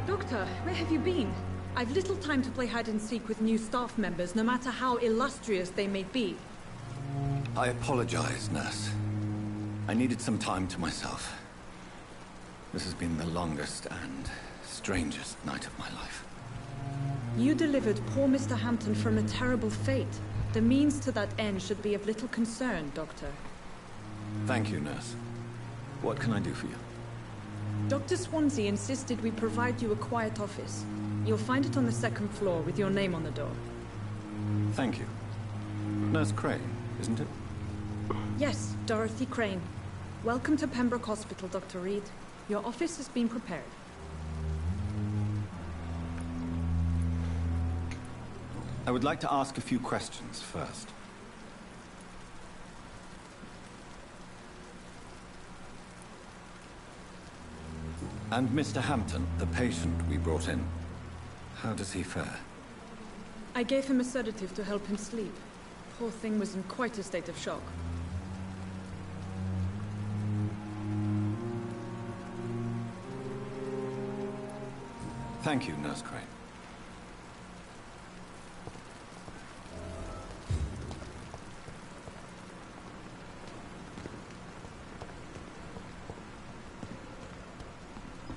Doctor, where have you been? I've little time to play hide and seek with new staff members, no matter how illustrious they may be. I apologize, nurse. I needed some time to myself. This has been the longest and strangest night of my life. You delivered poor Mr. Hampton from a terrible fate. The means to that end should be of little concern, Doctor. Thank you, nurse. What can I do for you? Dr. Swansea insisted we provide you a quiet office. You'll find it on the second floor with your name on the door. Thank you. Nurse Crane, isn't it? Yes, Dorothy Crane. Welcome to Pembroke Hospital, Dr. Reed. Your office has been prepared. I would like to ask a few questions first. And Mr. Hampton, the patient we brought in, how does he fare? I gave him a sedative to help him sleep. Poor thing was in quite a state of shock. Thank you, Nurse Crane.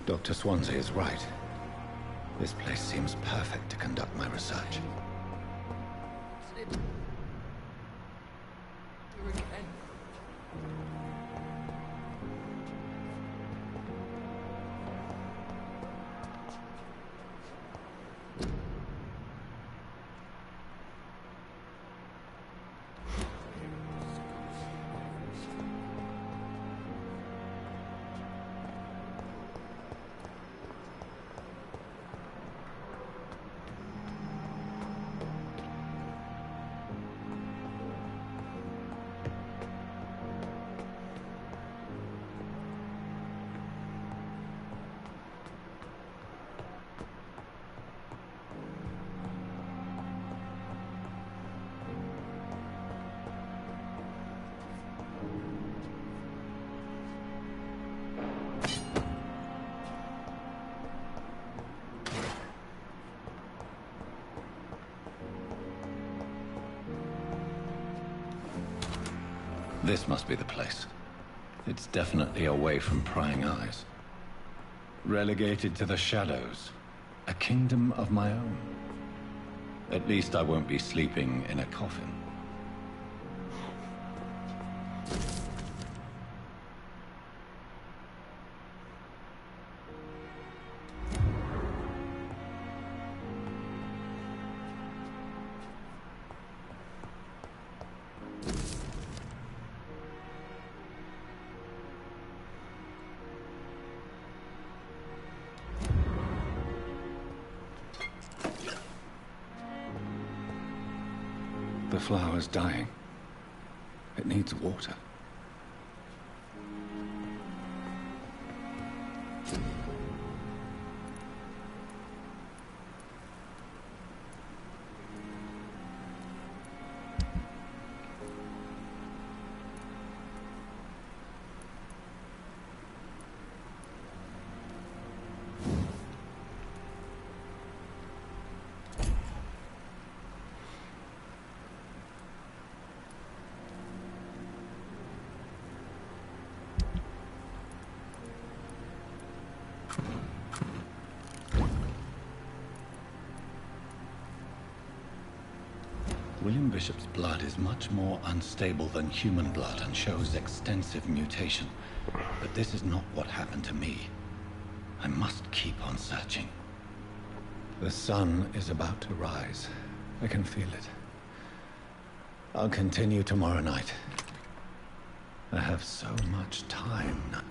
Dr. Swansea is right. This place seems perfect to conduct my research. This must be the place. It's definitely away from prying eyes. Relegated to the shadows. A kingdom of my own. At least I won't be sleeping in a coffin. The flower's dying. It needs water. William Bishop's blood is much more unstable than human blood and shows extensive mutation. But this is not what happened to me. I must keep on searching. The sun is about to rise. I can feel it. I'll continue tomorrow night. I have so much time now.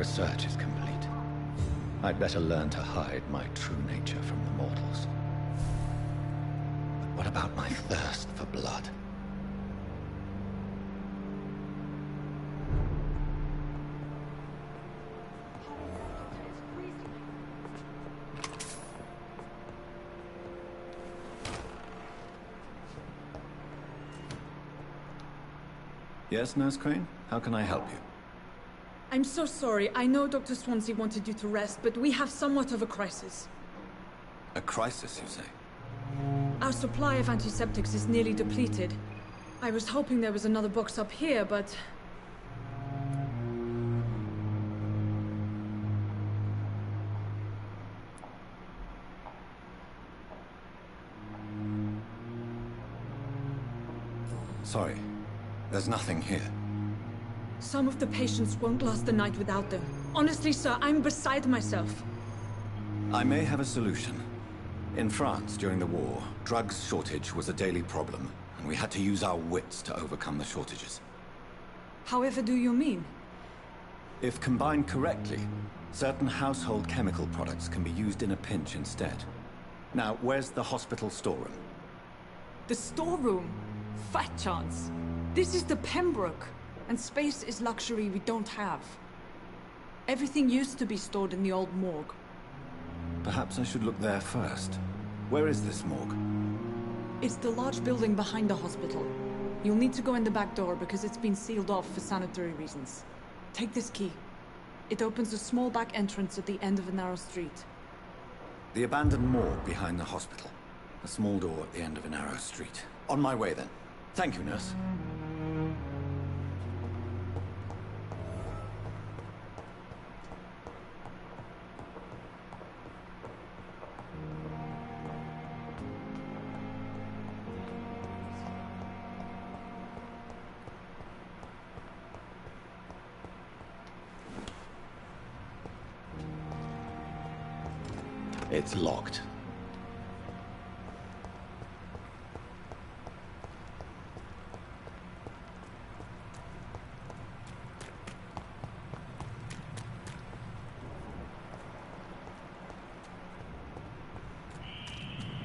research is complete. I'd better learn to hide my true nature from the mortals. But what about my thirst for blood? Yes, Nurse Crane? How can I help you? I'm so sorry. I know Dr. Swansea wanted you to rest, but we have somewhat of a crisis. A crisis, you say? Our supply of antiseptics is nearly depleted. I was hoping there was another box up here, but... Sorry. There's nothing here. Some of the patients won't last the night without them. Honestly, sir, I'm beside myself. I may have a solution. In France, during the war, drugs shortage was a daily problem, and we had to use our wits to overcome the shortages. However do you mean? If combined correctly, certain household chemical products can be used in a pinch instead. Now, where's the hospital storeroom? The storeroom? Fat chance. This is the Pembroke, and space is luxury we don't have. Everything used to be stored in the old morgue. Perhaps I should look there first. Where is this morgue? It's the large building behind the hospital. You'll need to go in the back door because it's been sealed off for sanitary reasons. Take this key. It opens a small back entrance at the end of a narrow street. The abandoned morgue behind the hospital. A small door at the end of a narrow street. On my way then. Thank you, nurse. It's locked.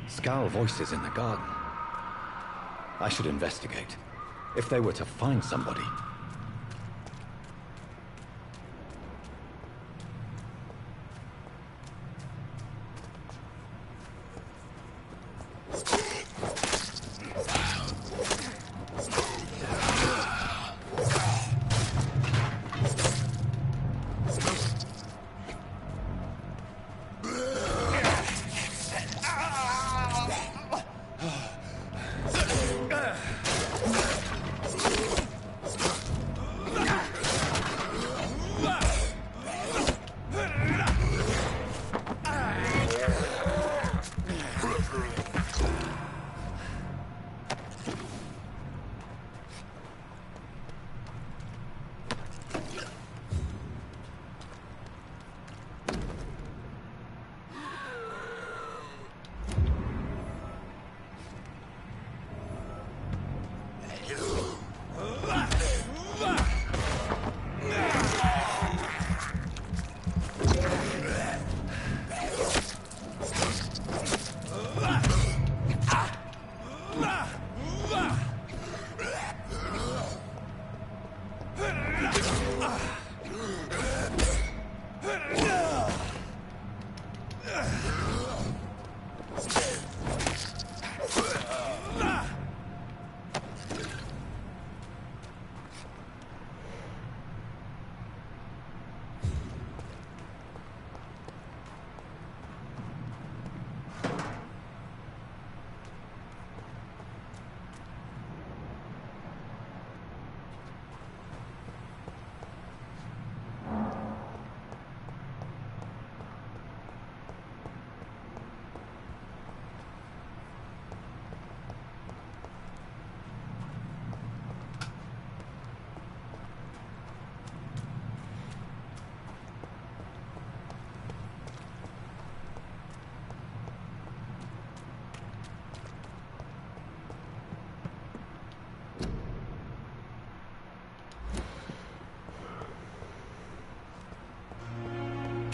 Scowl voices in the garden. I should investigate. If they were to find somebody...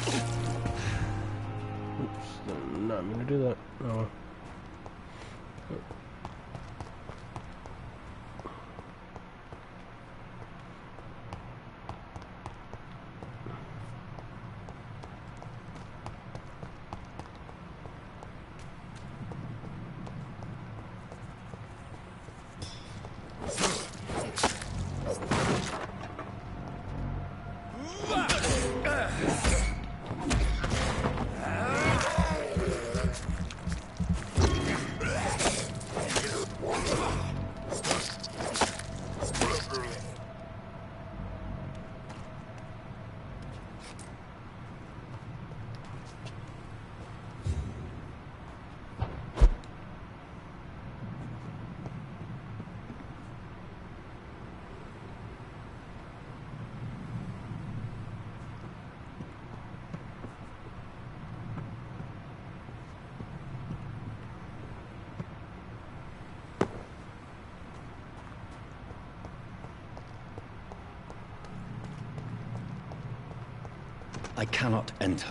Oops, did not mean to do that. Oh. I cannot enter.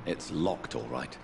It's locked, all right.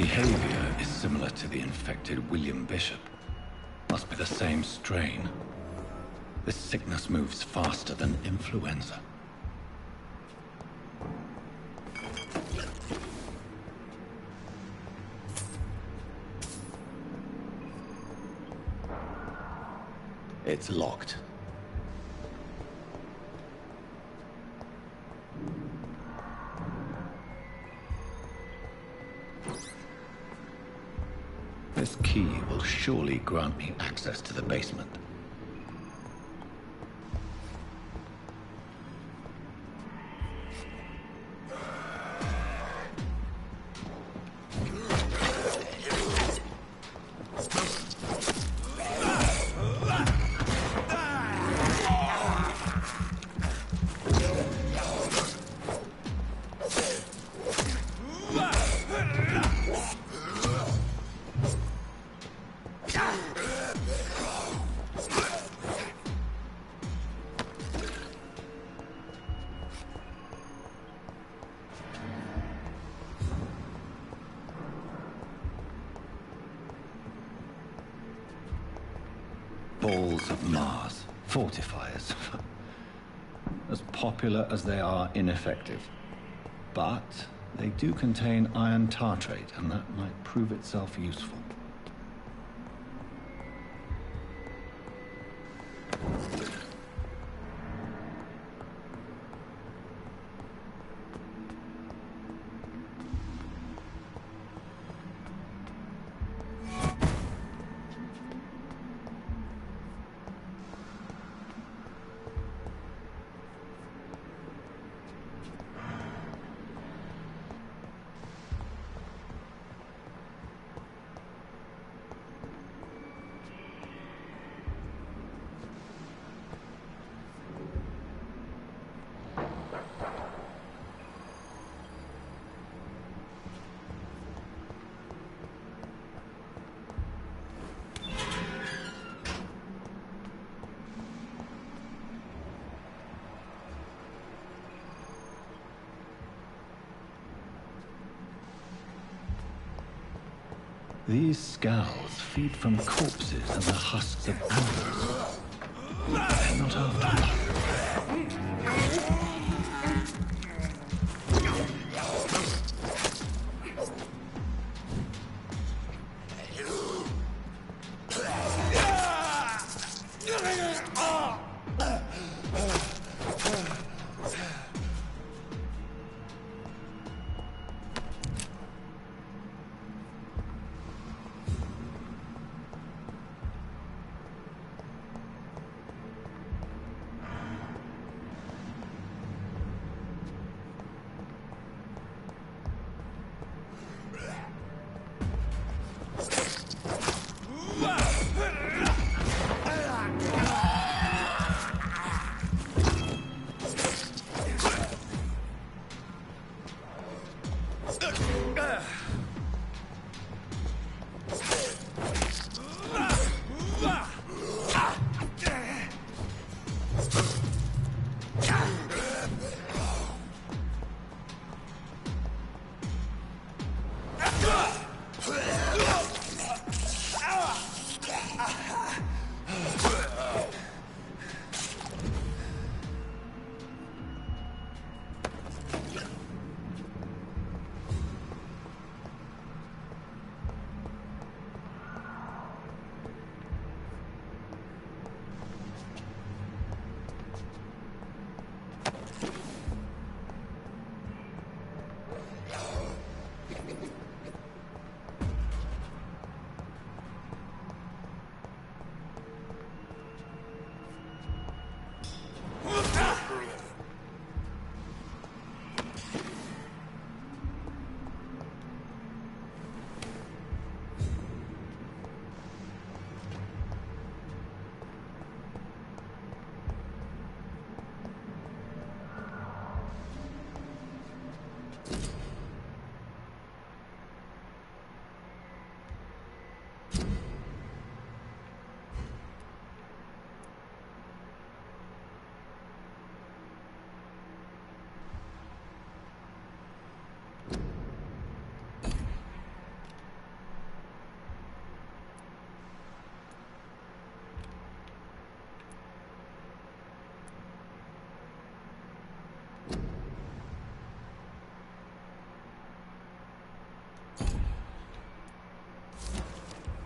behavior is similar to the infected William Bishop. Must be the same strain. This sickness moves faster than influenza. It's locked. This key will surely grant me access to the basement. Balls of Mars. Fortifiers. As popular as they are ineffective. But they do contain iron tartrate, and that might prove itself useful. These scowls feed from corpses and the husks of animals. They're not after blood.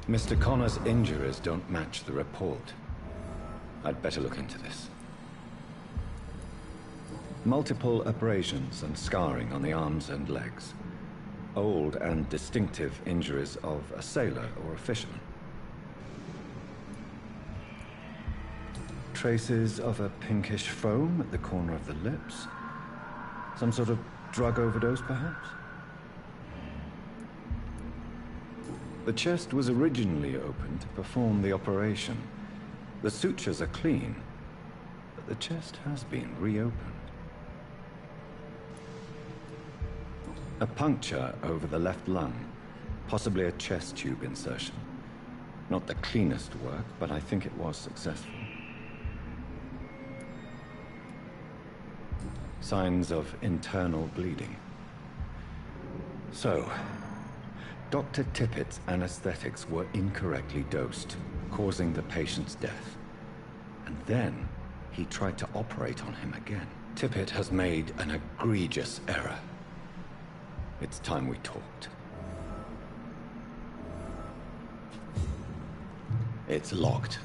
Mr. Connor's injuries don't match the report. I'd better look into this. Multiple abrasions and scarring on the arms and legs. Old and distinctive injuries of a sailor or a fisherman. Traces of a pinkish foam at the corner of the lips. Some sort of drug overdose, perhaps? The chest was originally opened to perform the operation. The sutures are clean, but the chest has been reopened. A puncture over the left lung, possibly a chest tube insertion. Not the cleanest work, but I think it was successful. Signs of internal bleeding. So, Dr. Tippett's anesthetics were incorrectly dosed, causing the patient's death. And then, he tried to operate on him again. Tippett has made an egregious error. It's time we talked. It's locked.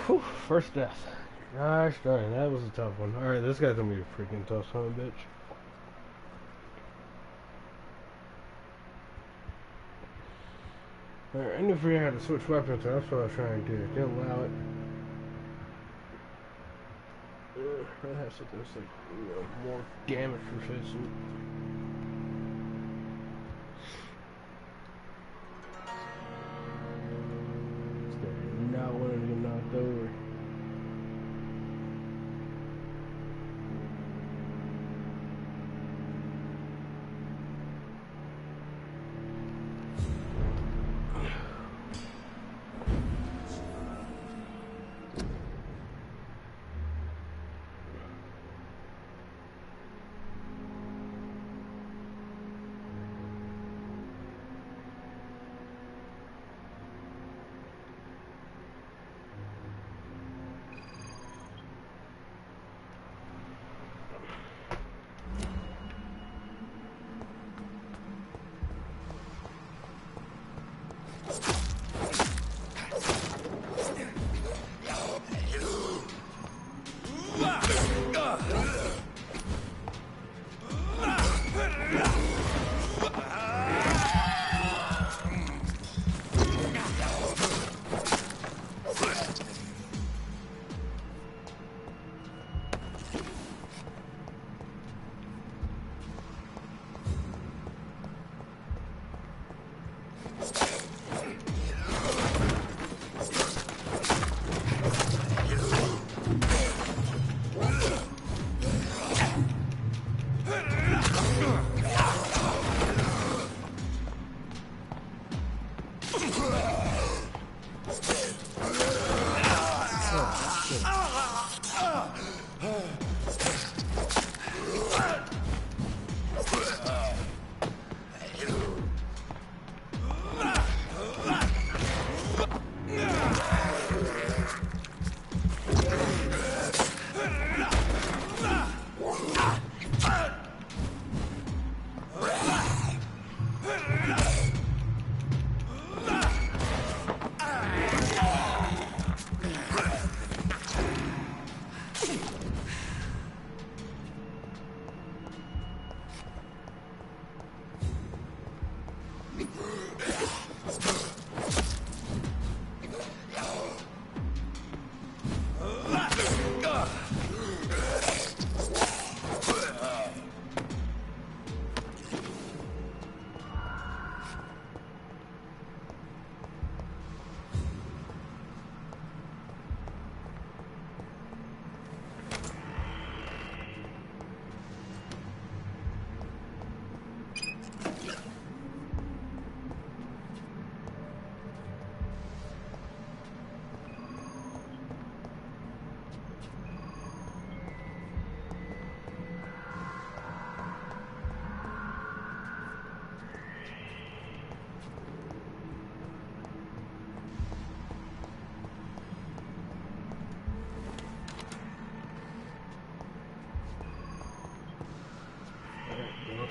Whew, first death. Gosh darn, that was a tough one. Alright, this guy's gonna be a freaking tough son of a bitch. Alright, I knew I had to switch weapons, so that's what I was trying to do. It didn't allow it. I'd have something that's like, you know, more damage resistant.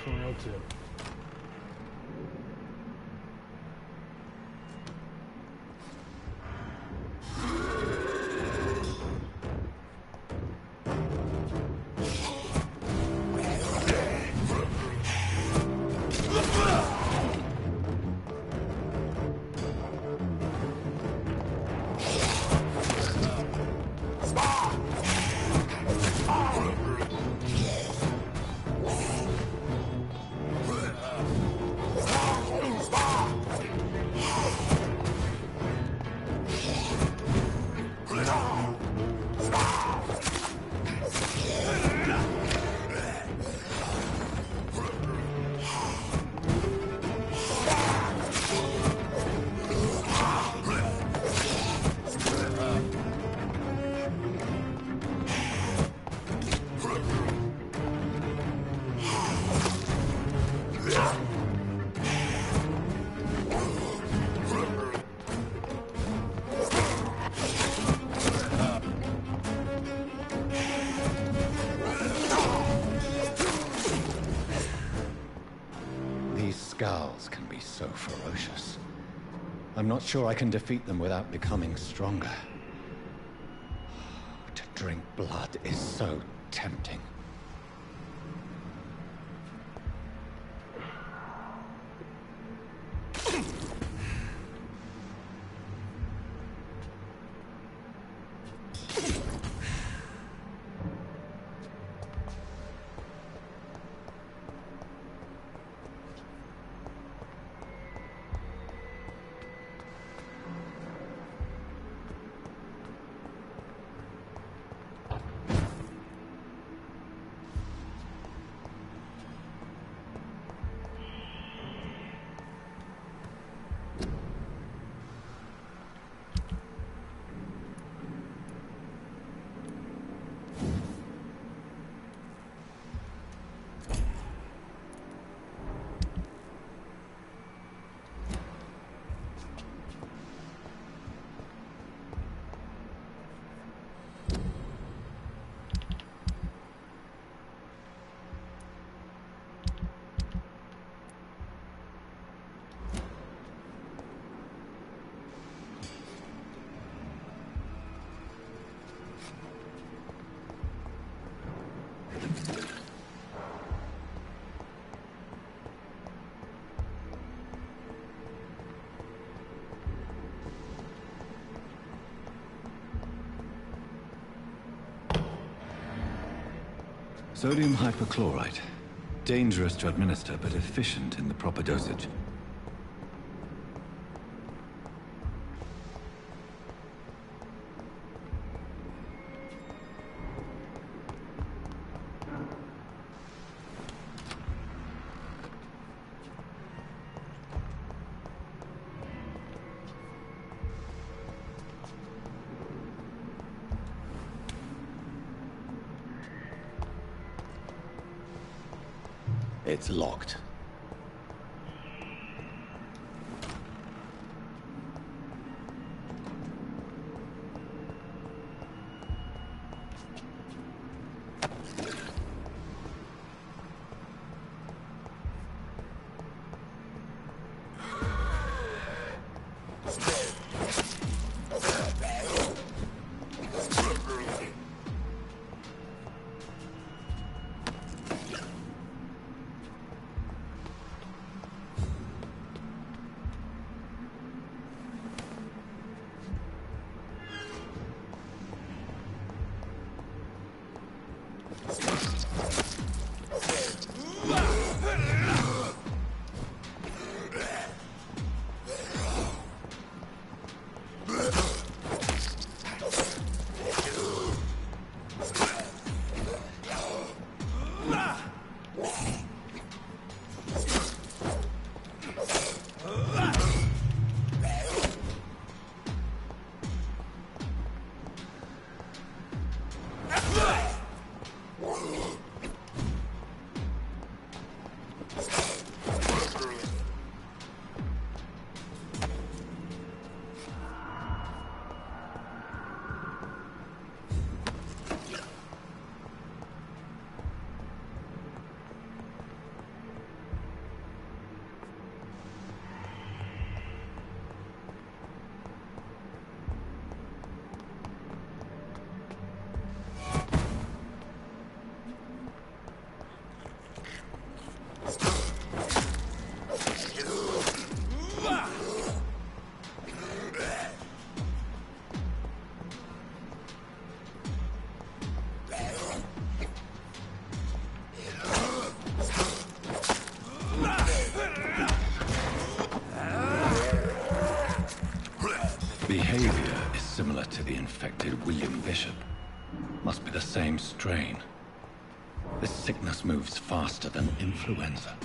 for real too. Scowls can be so ferocious. I'm not sure I can defeat them without becoming stronger. To drink blood is so tempting. Sodium hypochlorite. Dangerous to administer, but efficient in the proper dosage. It's locked. infected William Bishop. Must be the same strain. This sickness moves faster than influenza.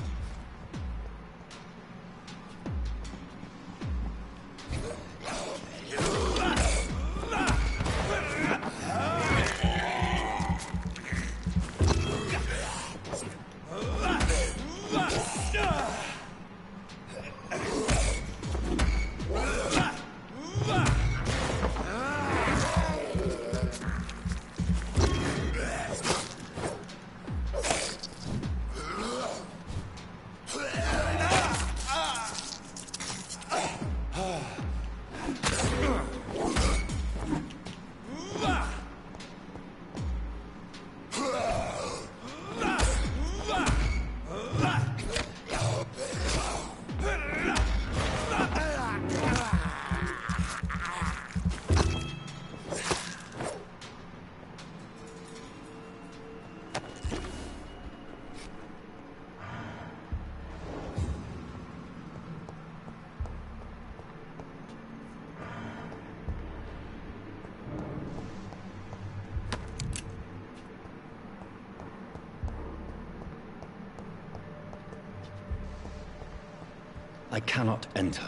I cannot enter.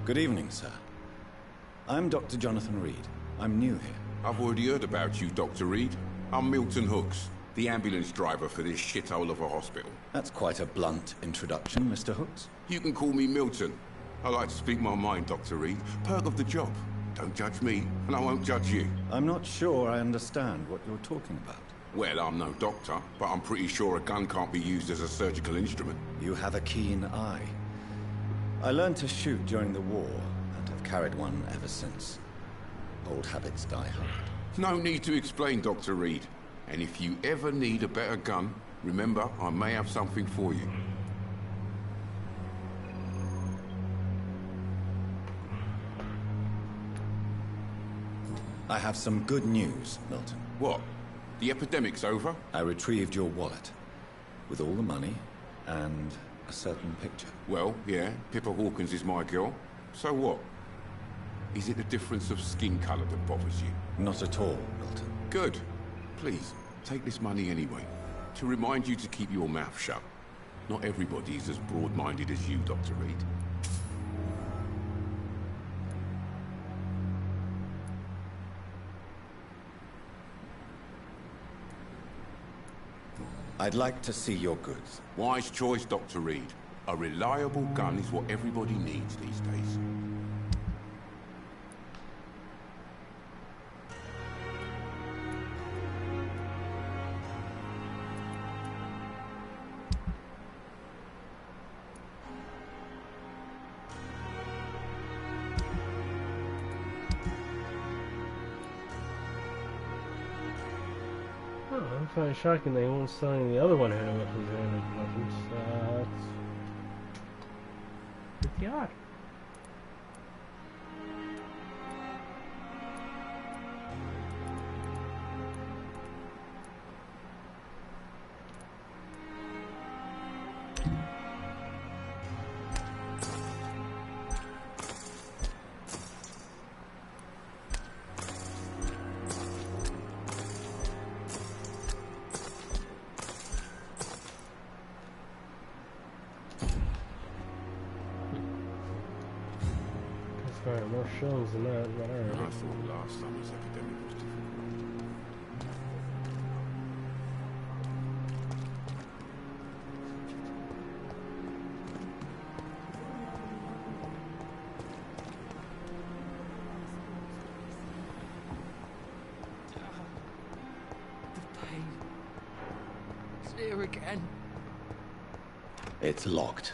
Good evening, sir. I'm Dr. Jonathan Reed. I'm new here. I've already heard about you, Dr. Reed. I'm Milton Hooks, the ambulance driver for this shithole of a hospital. That's quite a blunt introduction, Mr. Hooks. You can call me Milton. I like to speak my mind, Dr. Reed. Perk of the job. Don't judge me, and I won't judge you. I'm not sure I understand what you're talking about. Well, I'm no doctor, but I'm pretty sure a gun can't be used as a surgical instrument. You have a keen eye. I learned to shoot during the war, and have carried one ever since. Old habits die hard. No need to explain, Dr. Reed. And if you ever need a better gun, remember, I may have something for you. I have some good news, Milton. What? The epidemic's over? I retrieved your wallet, with all the money, and a certain picture. Well, yeah, Pippa Hawkins is my girl. So what? Is it the difference of skin color that bothers you? Not at all, Milton. Good. Please, take this money anyway. To remind you to keep your mouth shut. Not everybody is as broad-minded as you, Dr. Reed. I'd like to see your goods. Wise choice, Dr. Reed. A reliable gun is what everybody needs these days. I find it shocking they won't selling the other one-handed weapons. That's pretty odd. Alright, more shells than that, but alright. I thought last summer's epidemic was different. The pain. It's here again. It's locked.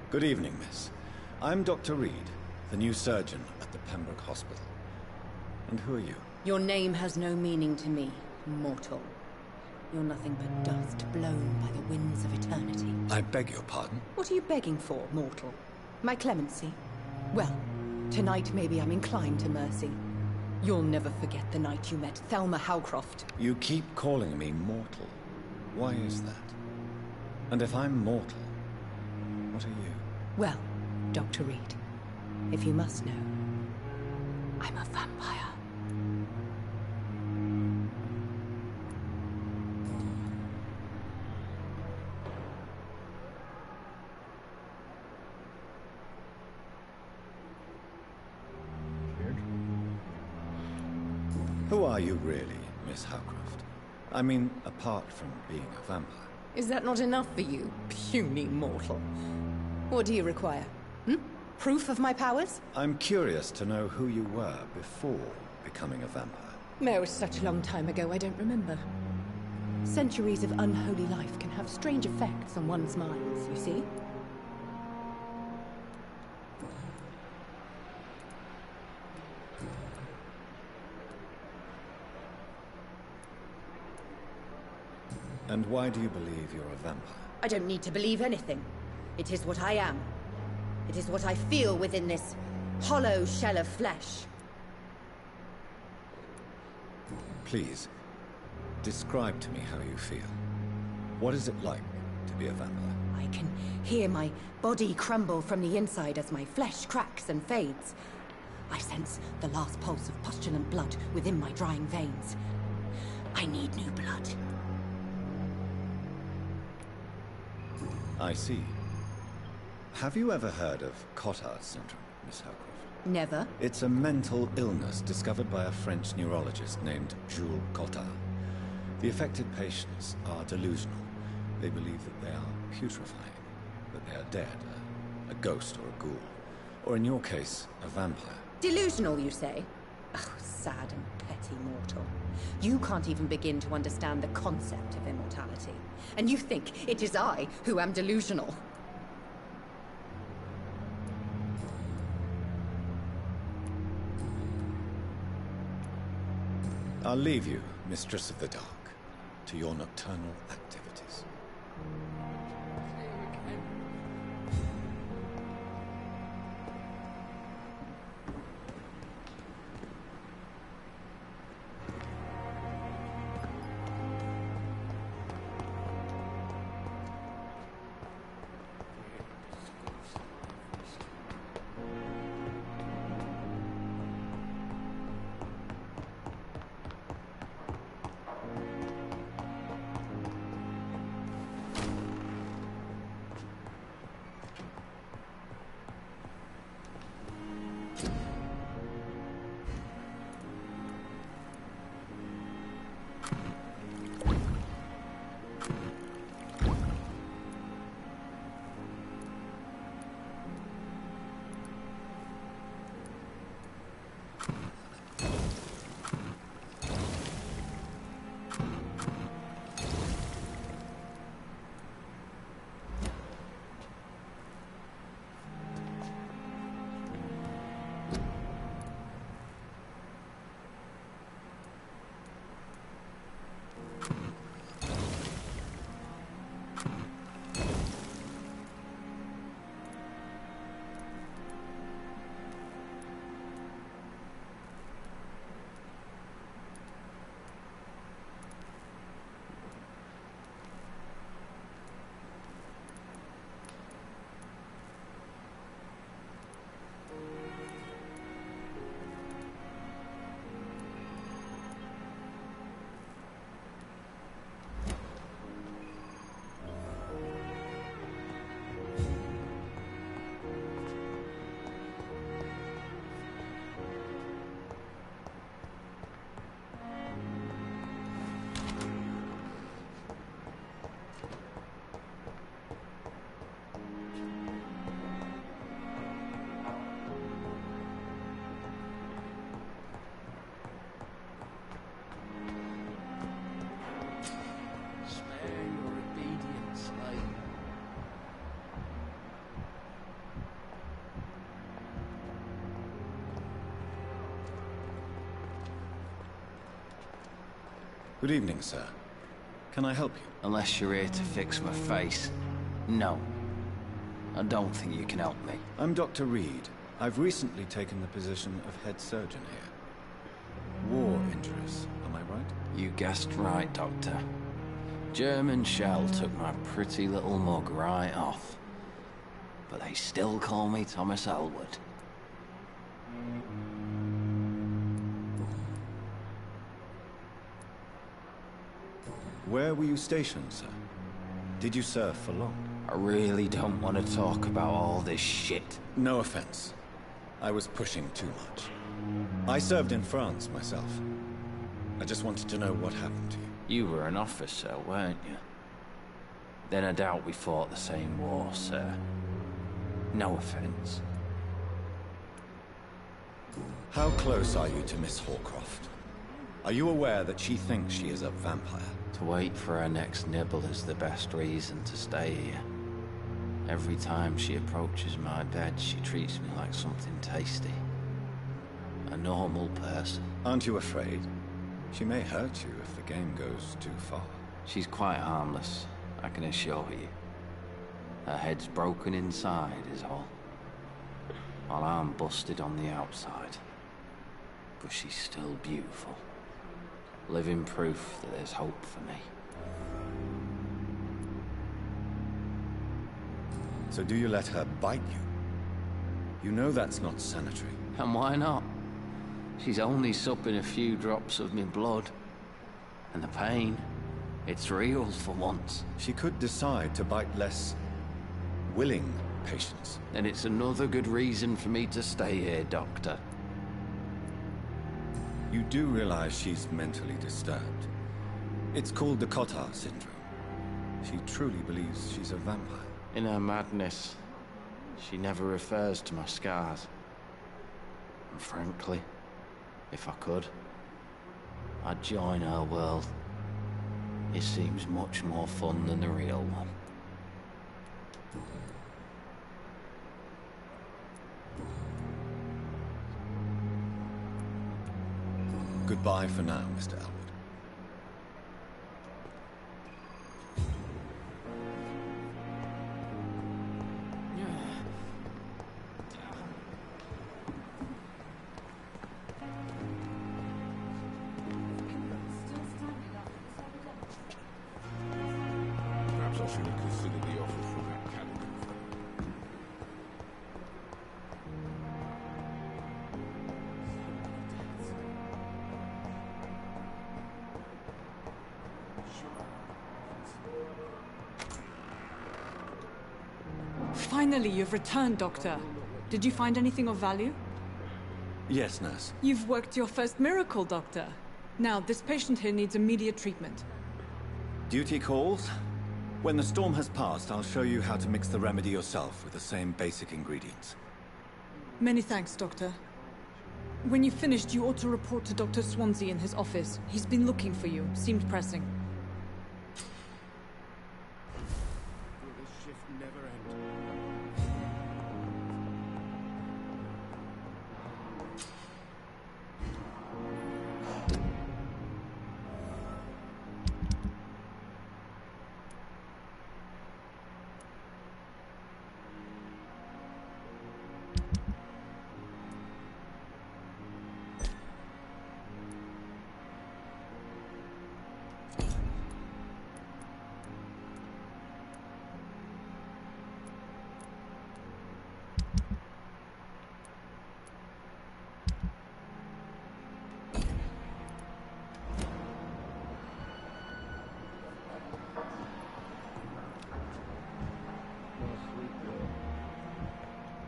Good evening, miss. I'm Dr. Reed, the new surgeon at the Pembroke Hospital. And who are you? Your name has no meaning to me, mortal. You're nothing but dust blown by the winds of eternity. I beg your pardon? What are you begging for, mortal? My clemency? Well, tonight maybe I'm inclined to mercy. You'll never forget the night you met Thelma Howcroft. You keep calling me mortal. Why is that? And if I'm mortal, what are you? Well, Dr. Reed, if you must know, I'm a vampire. Who are you really, Miss Howcroft? I mean, apart from being a vampire. Is that not enough for you, puny mortal? What do you require? Proof of my powers? I'm curious to know who you were before becoming a vampire. No, it was such a long time ago, I don't remember. Centuries of unholy life can have strange effects on one's minds, you see? And why do you believe you're a vampire? I don't need to believe anything. It is what I am. It is what I feel within this hollow shell of flesh. Please, describe to me how you feel. What is it like to be a vampire? I can hear my body crumble from the inside as my flesh cracks and fades. I sense the last pulse of postulant blood within my drying veins. I need new blood. I see. Have you ever heard of Cotard syndrome, Miss Howcroft? Never. It's a mental illness discovered by a French neurologist named Jules Cotard. The affected patients are delusional. They believe that they are putrefying, that they are dead, a ghost or a ghoul. Or in your case, a vampire. Delusional, you say? Oh, sad and petty mortal. You can't even begin to understand the concept of immortality. And you think it is I who am delusional. I'll leave you, Mistress of the Dark, to your nocturnal activities. Good evening, sir. Can I help you? Unless you're here to fix my face. No. I don't think you can help me. I'm Dr. Reed. I've recently taken the position of head surgeon here. War injuries, am I right? You guessed right, Doctor. German shell took my pretty little mug right off. But they still call me Thomas Elwood. Where were you stationed, sir? Did you serve for long? I really don't want to talk about all this shit. No offense. I was pushing too much. I served in France myself. I just wanted to know what happened to you. You were an officer, weren't you? Then I doubt we fought the same war, sir. No offense. How close are you to Miss Hawcroft? Are you aware that she thinks she is a vampire? To wait for her next nibble is the best reason to stay here. Every time she approaches my bed, she treats me like something tasty. A normal person. Aren't you afraid? She may hurt you if the game goes too far. She's quite harmless, I can assure you. Her head's broken inside is all. While I'm busted on the outside. But she's still beautiful. Living proof that there's hope for me. So do you let her bite you? You know that's not sanitary. And why not? She's only supping a few drops of me blood. And the pain, it's real for once. She could decide to bite less willing patients. And it's another good reason for me to stay here, Doctor. You do realize she's mentally disturbed. It's called the Cotard syndrome. She truly believes she's a vampire. In her madness, she never refers to my scars. And frankly, if I could, I'd join her world. It seems much more fun than the real one. Goodbye for now, Mr. Elwood. Perhaps I should have considered the offer from that calendar. Finally, you've returned, Doctor. Did you find anything of value? Yes, nurse. You've worked your first miracle, Doctor. Now, this patient here needs immediate treatment. Duty calls. When the storm has passed, I'll show you how to mix the remedy yourself with the same basic ingredients. Many thanks, Doctor. When you've finished, you ought to report to Dr. Swansea in his office. He's been looking for you. Seemed pressing. Will this shift never end?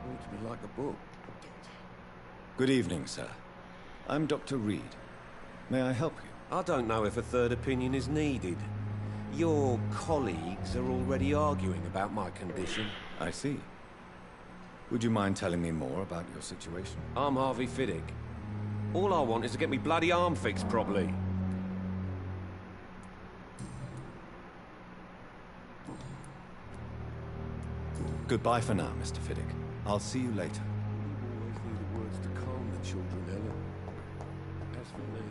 Reads me like a book. Good evening, sir. I'm Dr. Reed. May I help you? I don't know if a third opinion is needed. Your colleagues are already arguing about my condition. I see. Would you mind telling me more about your situation? I'm Harvey Fiddick. All I want is to get me bloody arm fixed properly. Goodbye for now, Mr. Fiddick. I'll see you later. You always knew the words to calm the children, Ellen. As for me...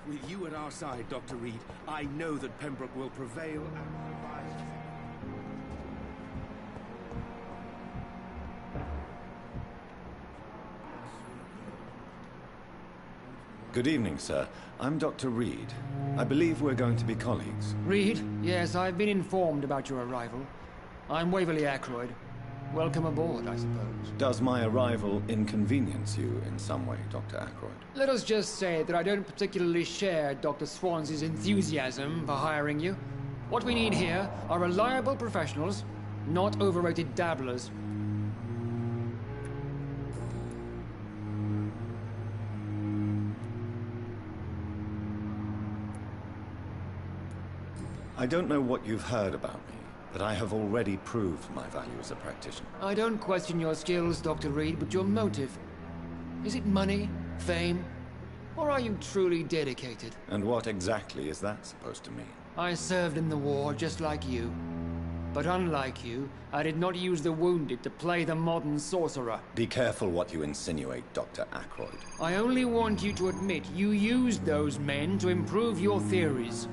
With you at our side, Dr. Reed, I know that Pembroke will prevail and survive. Good evening, sir. I'm Dr. Reed. I believe we're going to be colleagues. Reed? Yes, I've been informed about your arrival. I'm Waverly Ackroyd. Welcome aboard, I suppose. Does my arrival inconvenience you in some way, Dr. Ackroyd? Let us just say that I don't particularly share Dr. Swansea's enthusiasm for hiring you. What we need here are reliable professionals, not overrated dabblers. I don't know what you've heard about me, but I have already proved my value as a practitioner. I don't question your skills, Dr. Reed, but your motive. Is it money, fame, Or are you truly dedicated? And what exactly is that supposed to mean? I served in the war just like you. But unlike you, I did not use the wounded to play the modern sorcerer. Be careful what you insinuate, Dr. Ackroyd. I only want you to admit you used those men to improve your theories.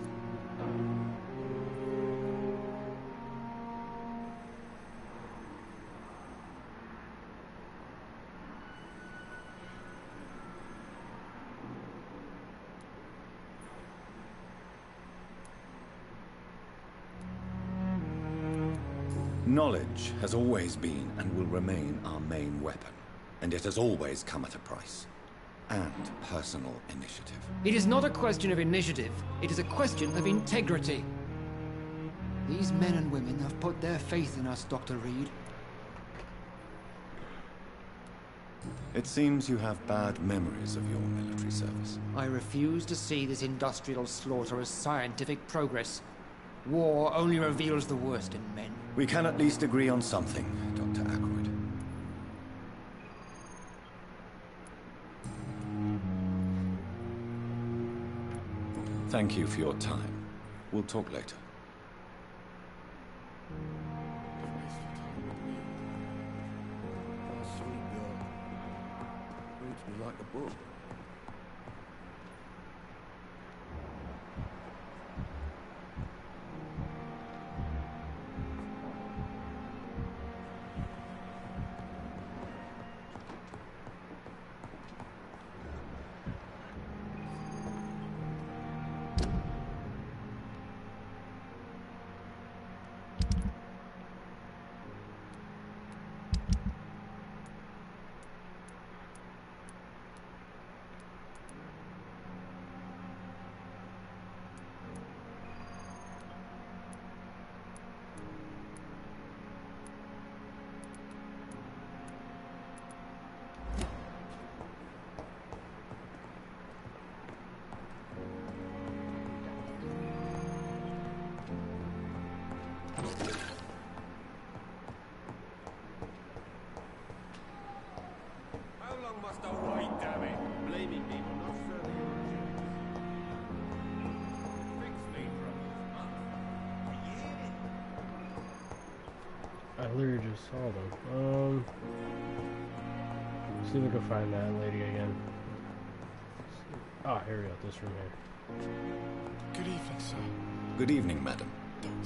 Knowledge has always been and will remain our main weapon, and it has always come at a price. And personal initiative. It is not a question of initiative, it is a question of integrity. These men and women have put their faith in us, Dr. Reed. It seems you have bad memories of your military service. I refuse to see this industrial slaughter as scientific progress. War only reveals the worst in men. We can at least agree on something, Dr. Ackroyd. Thank you for your time. We'll talk later. Sweet girl. Reads me like a book. How long must I wait, damn it? Blaming me will not serve the urgent. Fix me, I literally just saw them. See if we can find that lady again. Ah, here we go. This room here. Good evening, sir. Good evening, madam.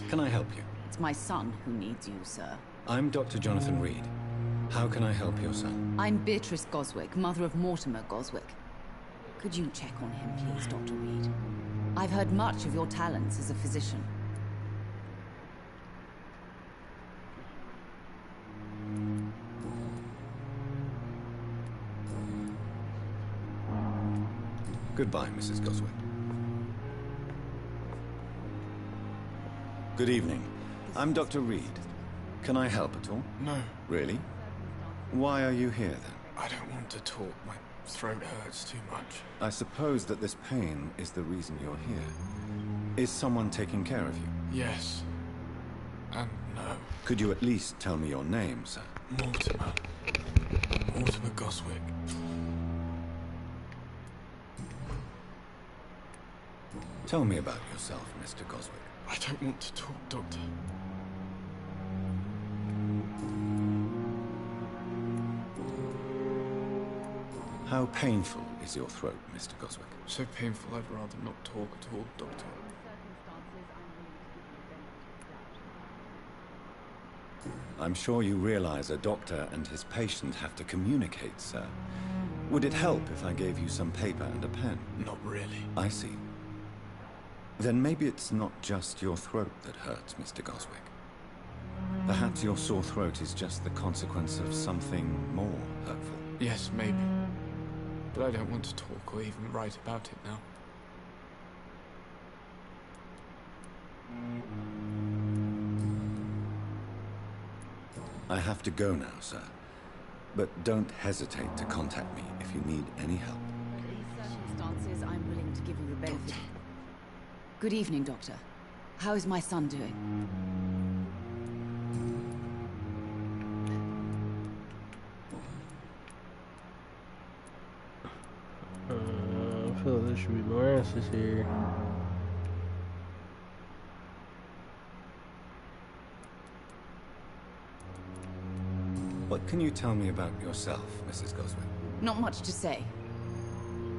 Can I help you? It's my son who needs you, sir. I'm Dr. Jonathan Reed. How can I help your son? I'm Beatrice Goswick, mother of Mortimer Goswick. Could you check on him, please, Dr. Reed? I've heard much of your talents as a physician. Goodbye, Mrs. Goswick. Good evening. I'm Dr. Reed. Can I help at all? No. Really? Why are you here, then? I don't want to talk. My throat hurts too much. I suppose that this pain is the reason you're here. Is someone taking care of you? Yes. And no. Could you at least tell me your name, sir? Mortimer. Mortimer Goswick. Tell me about yourself, Mr. Goswick. I don't want to talk, Doctor. How painful is your throat, Mr. Goswick? So painful I'd rather not talk at all, Doctor. I'm sure you realize a doctor and his patient have to communicate, sir. Would it help if I gave you some paper and a pen? Not really. I see. Then maybe it's not just your throat that hurts, Mr. Goswick. Perhaps your sore throat is just the consequence of something more hurtful. Yes, maybe. But I don't want to talk or even write about it now. I have to go now, sir. But don't hesitate to contact me if you need any help. In these circumstances, I'm willing to give you the benefit. Good evening, Doctor. How is my son doing? there should be more answers here. What can you tell me about yourself, Mrs. Goswick? Not much to say.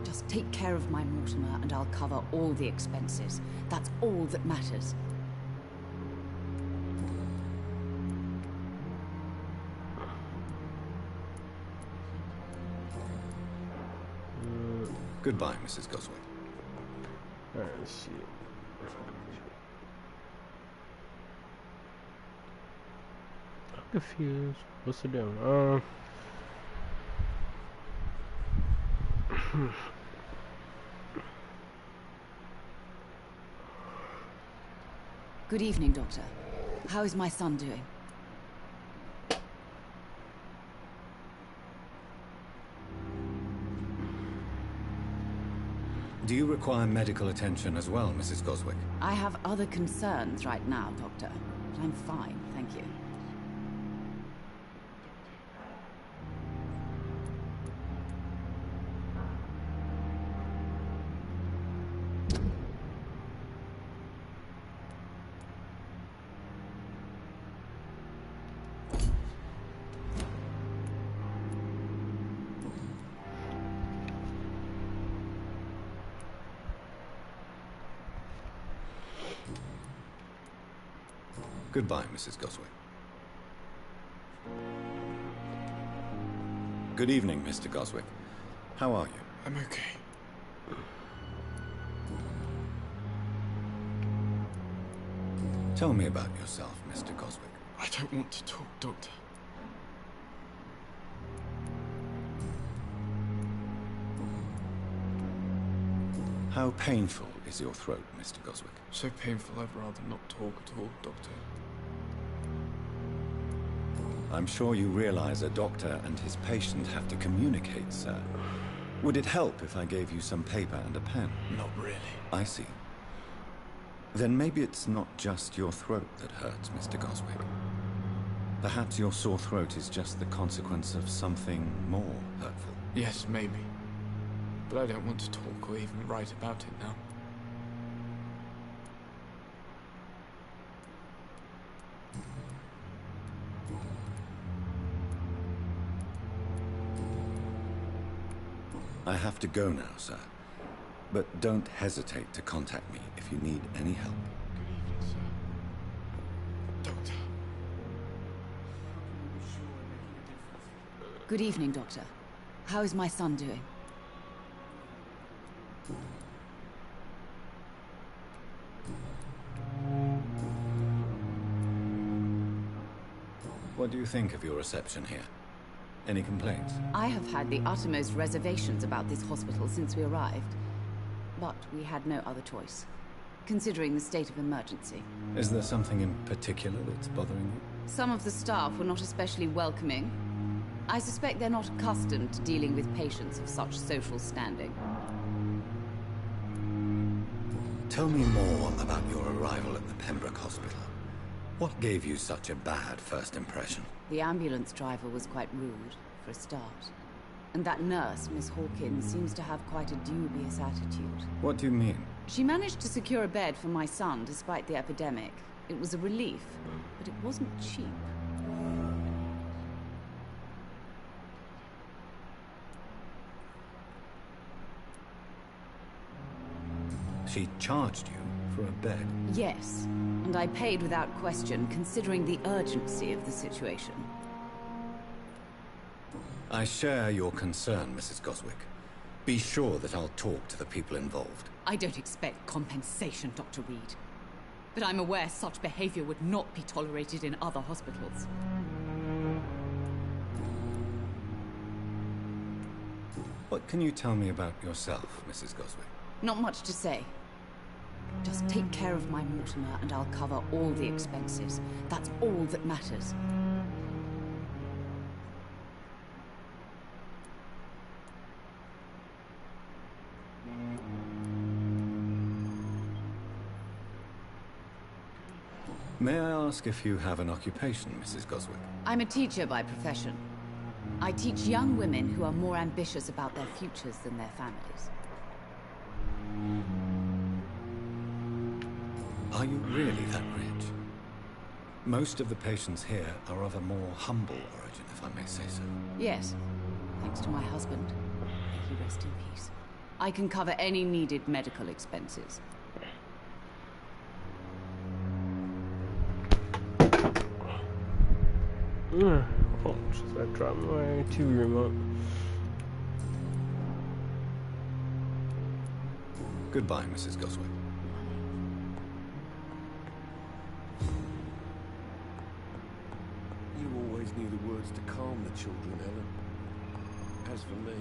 Just take care of my Mortimer and I'll cover all the expenses. That's all that matters. Goodbye, Mrs. Goswick. Alright, let's see. I'm confused. What's it doing? Good evening, Doctor. How is my son doing? Do you require medical attention as well, Mrs. Goswick? I have other concerns right now, Doctor. But I'm fine, thank you. Goodbye, Mrs. Goswick. Good evening, Mr. Goswick. How are you? I'm okay. Tell me about yourself, Mr. Goswick. I don't want to talk, Doctor. How painful is your throat, Mr. Goswick? So painful I'd rather not talk at all, Doctor. I'm sure you realize a doctor and his patient have to communicate, sir. Would it help if I gave you some paper and a pen? Not really. I see. Then maybe it's not just your throat that hurts, Mr. Goswick. Perhaps your sore throat is just the consequence of something more hurtful. Yes, maybe. But I don't want to talk or even write about it now. I have to go now, sir. But don't hesitate to contact me if you need any help. Good evening, Doctor. How is my son doing? What do you think of your reception here? Any complaints? I have had the uttermost reservations about this hospital since we arrived. But we had no other choice, considering the state of emergency. Is there something in particular that's bothering you? Some of the staff were not especially welcoming. I suspect they're not accustomed to dealing with patients of such social standing. Tell me more about your arrival at the Pembroke Hospital. What gave you such a bad first impression? The ambulance driver was quite rude, for a start. And that nurse, Miss Hawkins, seems to have quite a dubious attitude. What do you mean? She managed to secure a bed for my son despite the epidemic. It was a relief, but it wasn't cheap. She charged you for a bed? Yes, and I paid without question, considering the urgency of the situation. I share your concern, Mrs. Goswick. Be sure that I'll talk to the people involved. I don't expect compensation, Dr. Reed. But I'm aware such behavior would not be tolerated in other hospitals. What can you tell me about yourself, Mrs. Goswick? Not much to say. Just take care of my Mortimer and I'll cover all the expenses. That's all that matters. May I ask if you have an occupation, Mrs. Goswick? I'm a teacher by profession. I teach young women who are more ambitious about their futures than their families. Are you really that rich? Most of the patients here are of a more humble origin, if I may say so. Yes, thanks to my husband. May he rest in peace. I can cover any needed medical expenses. Oh, just I dropped my TV remote. Goodbye, Mrs. Goswick. You always knew the words to calm the children, Ellen. As for me...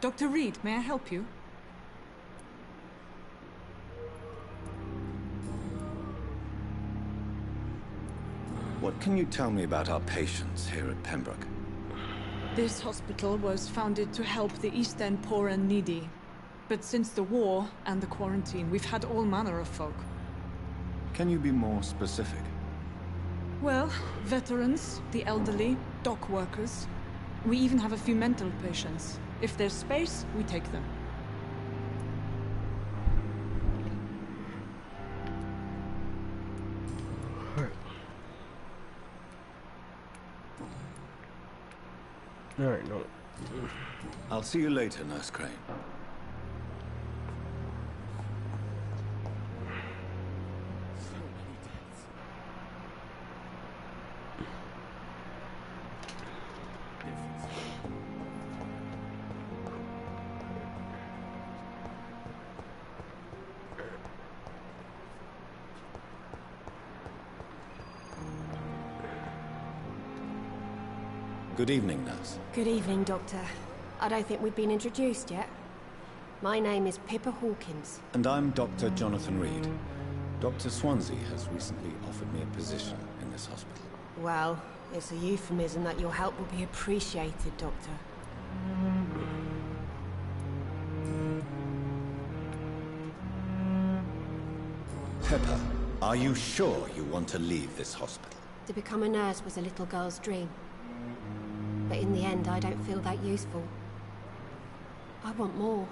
Dr. Reed, may I help you? What can you tell me about our patients here at Pembroke? This hospital was founded to help the East End poor and needy. But since the war and the quarantine, we've had all manner of folk. Can you be more specific? Well, veterans, the elderly, dock workers. We even have a few mental patients. If there's space, we take them. Alright, no. I'll see you later, Nurse Crane. Good evening, Nurse. Good evening, Doctor. I don't think we've been introduced yet. My name is Pippa Hawkins. And I'm Dr. Jonathan Reed. Dr. Swansea has recently offered me a position in this hospital. Well, it's a euphemism that your help will be appreciated, Doctor. Pippa, are you sure you want to leave this hospital? To become a nurse was a little girl's dream. But in the end, I don't feel that useful. I want more.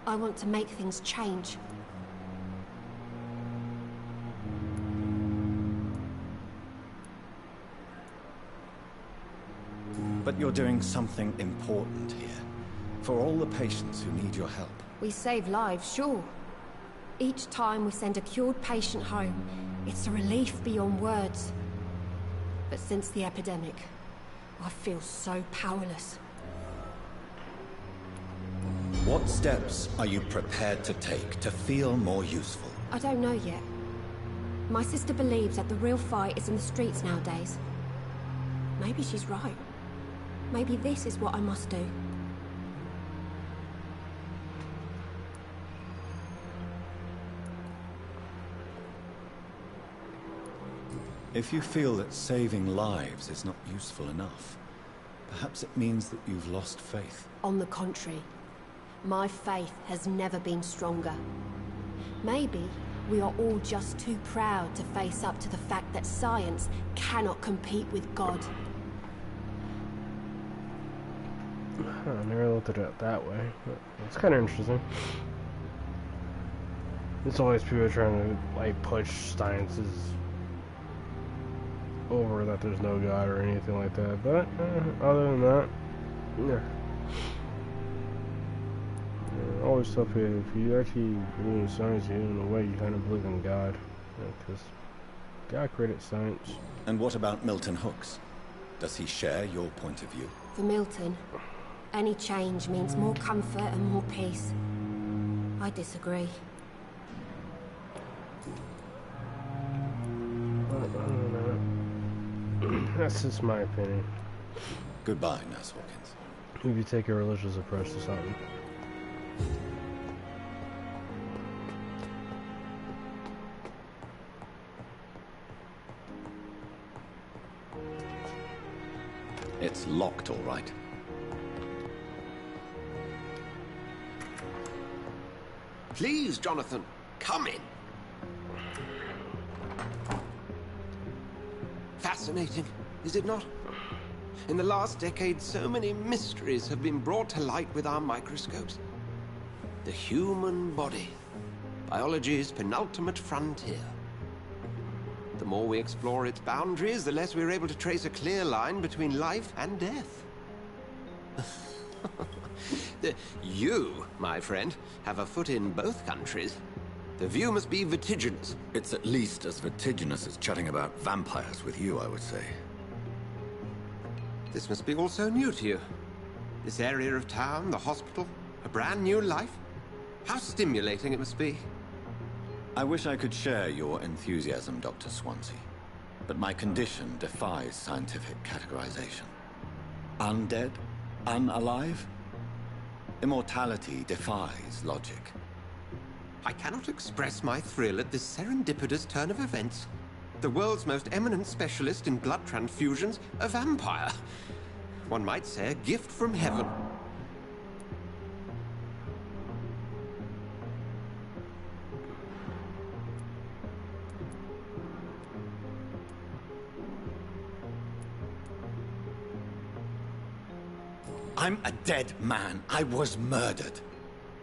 I want to make things change. But you're doing something important here. For all the patients who need your help. We save lives, sure. Each time we send a cured patient home, it's a relief beyond words. But since the epidemic, I feel so powerless. What steps are you prepared to take to feel more useful? I don't know yet. My sister believes that the real fight is in the streets nowadays. Maybe she's right. Maybe this is what I must do. If you feel that saving lives is not useful enough, perhaps it means that you've lost faith. On the contrary, my faith has never been stronger. Maybe we are all just too proud to face up to the fact that science cannot compete with God. I never looked at it that way, but it's kind of interesting. It's always people trying to, like, push science's over that there's no God or anything like that, but other than that, yeah. I always tell people, if you actually believe in science, you in a way you kind of believe in God, because God created science. And what about Milton Hooks? Does he share your point of view? For Milton, any change means more comfort and more peace. I disagree. That's just my opinion. Goodbye, Nurse Hawkins. If you take a religious approach to something. It's locked, all right. Please, Jonathan, come in. Fascinating, is it not? In the last decade, so many mysteries have been brought to light with our microscopes. The human body. Biology's penultimate frontier. The more we explore its boundaries, the less we're able to trace a clear line between life and death. You, my friend, have a foot in both countries. The view must be vertiginous. It's at least as vertiginous as chatting about vampires with you, I would say. This must be all so new to you. This area of town, the hospital, a brand new life. How stimulating it must be. I wish I could share your enthusiasm, Dr. Swansea, but my condition defies scientific categorization. Undead? Unalive? Immortality defies logic. I cannot express my thrill at this serendipitous turn of events. The world's most eminent specialist in blood transfusions, a vampire. One might say a gift from heaven. I'm a dead man. I was murdered.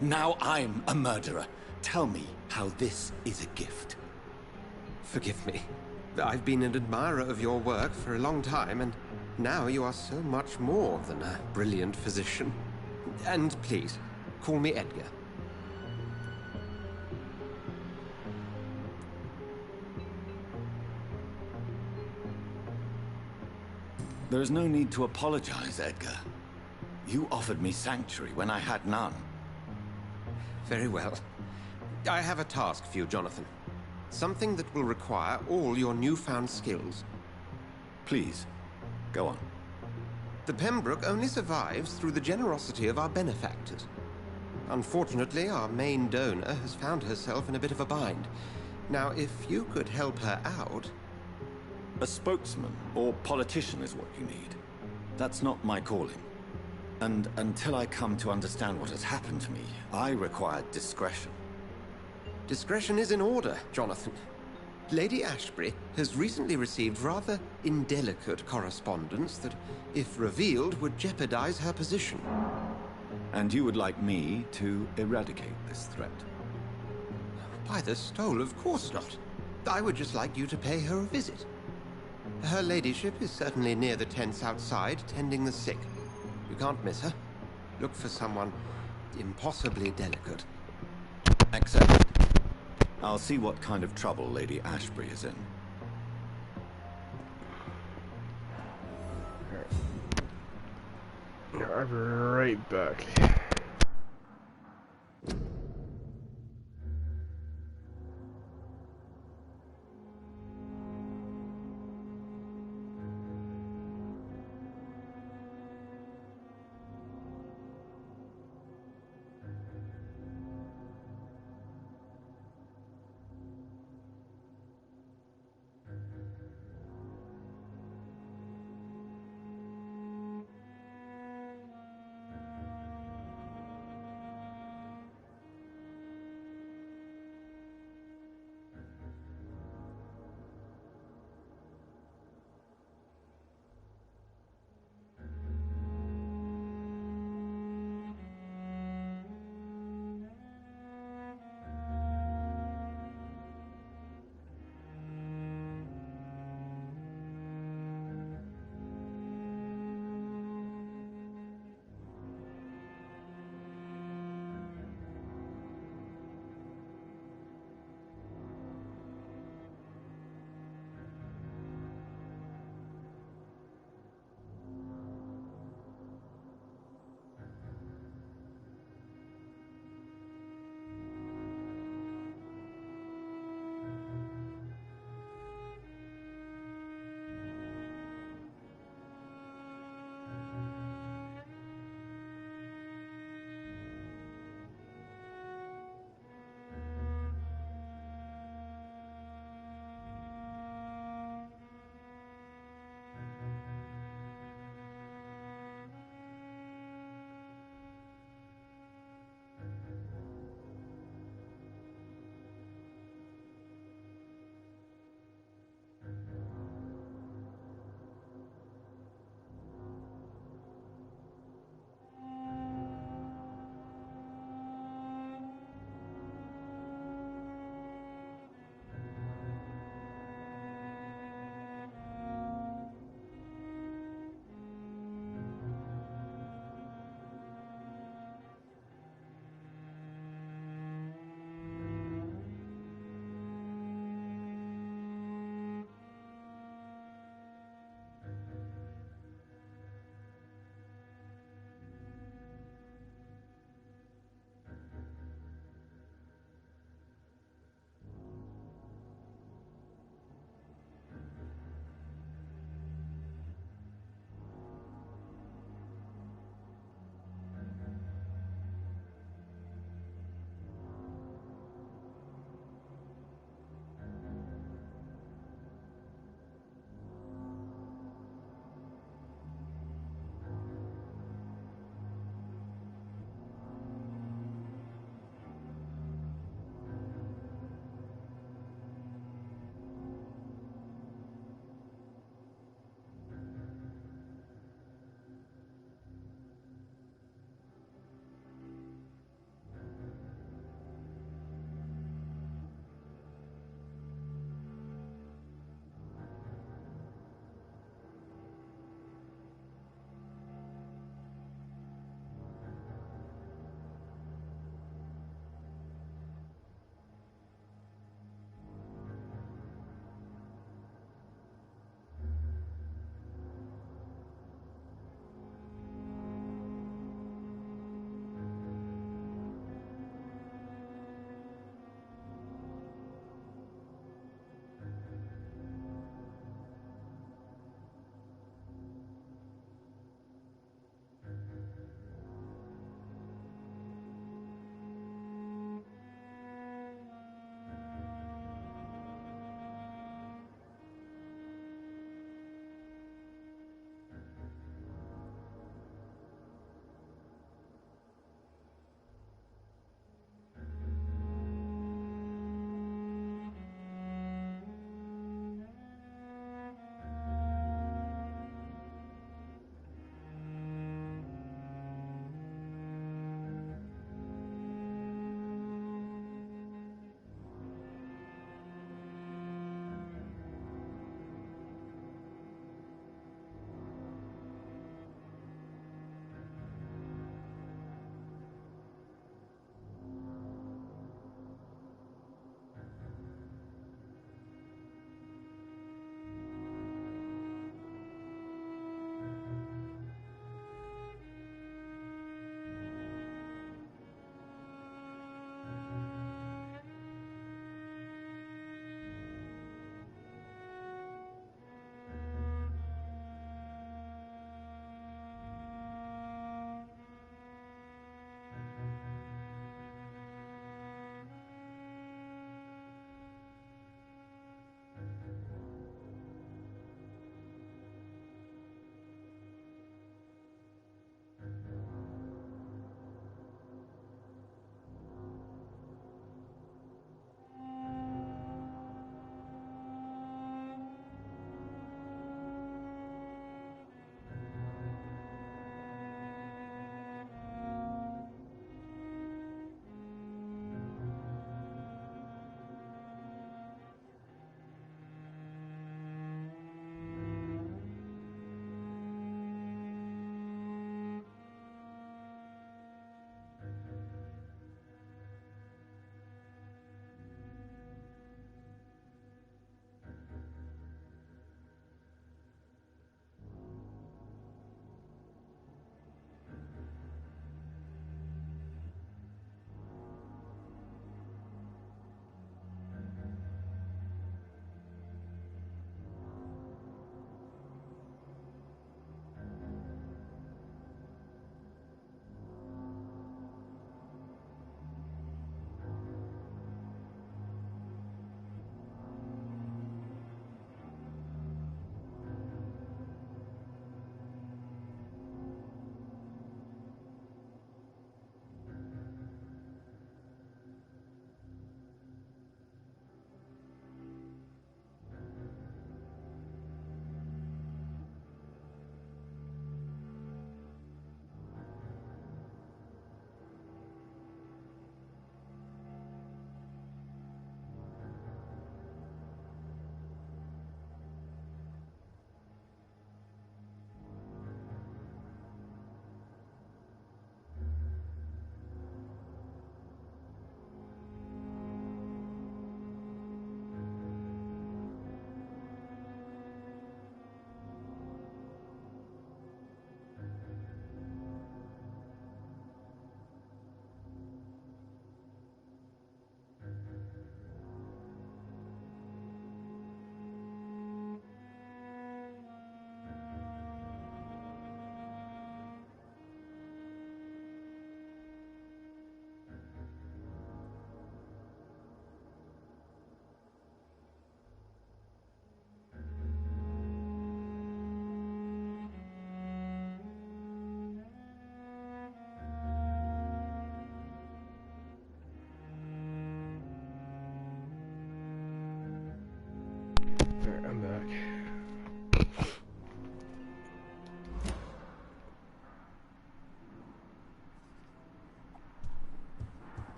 Now I'm a murderer. Tell me how this is a gift. Forgive me. I've been an admirer of your work for a long time, and now you are so much more than a brilliant physician. And please, call me Edgar. There is no need to apologize, Edgar. You offered me sanctuary when I had none. Very well. I have a task for you, Jonathan. Something that will require all your newfound skills. Please, go on. The Pembroke only survives through the generosity of our benefactors. Unfortunately, our main donor has found herself in a bit of a bind. Now, if you could help her out... A spokesman or politician is what you need. That's not my calling. And until I come to understand what has happened to me, I require discretion. Discretion is in order, Jonathan. Lady Ashbury has recently received rather indelicate correspondence that, if revealed, would jeopardize her position. And you would like me to eradicate this threat? By the stole, of course not. I would just like you to pay her a visit. Her ladyship is certainly near the tents outside, tending the sick. You can't miss her. Look for someone impossibly delicate. Accepted. I'll see what kind of trouble Lady Ashbury is in. I'll be right back.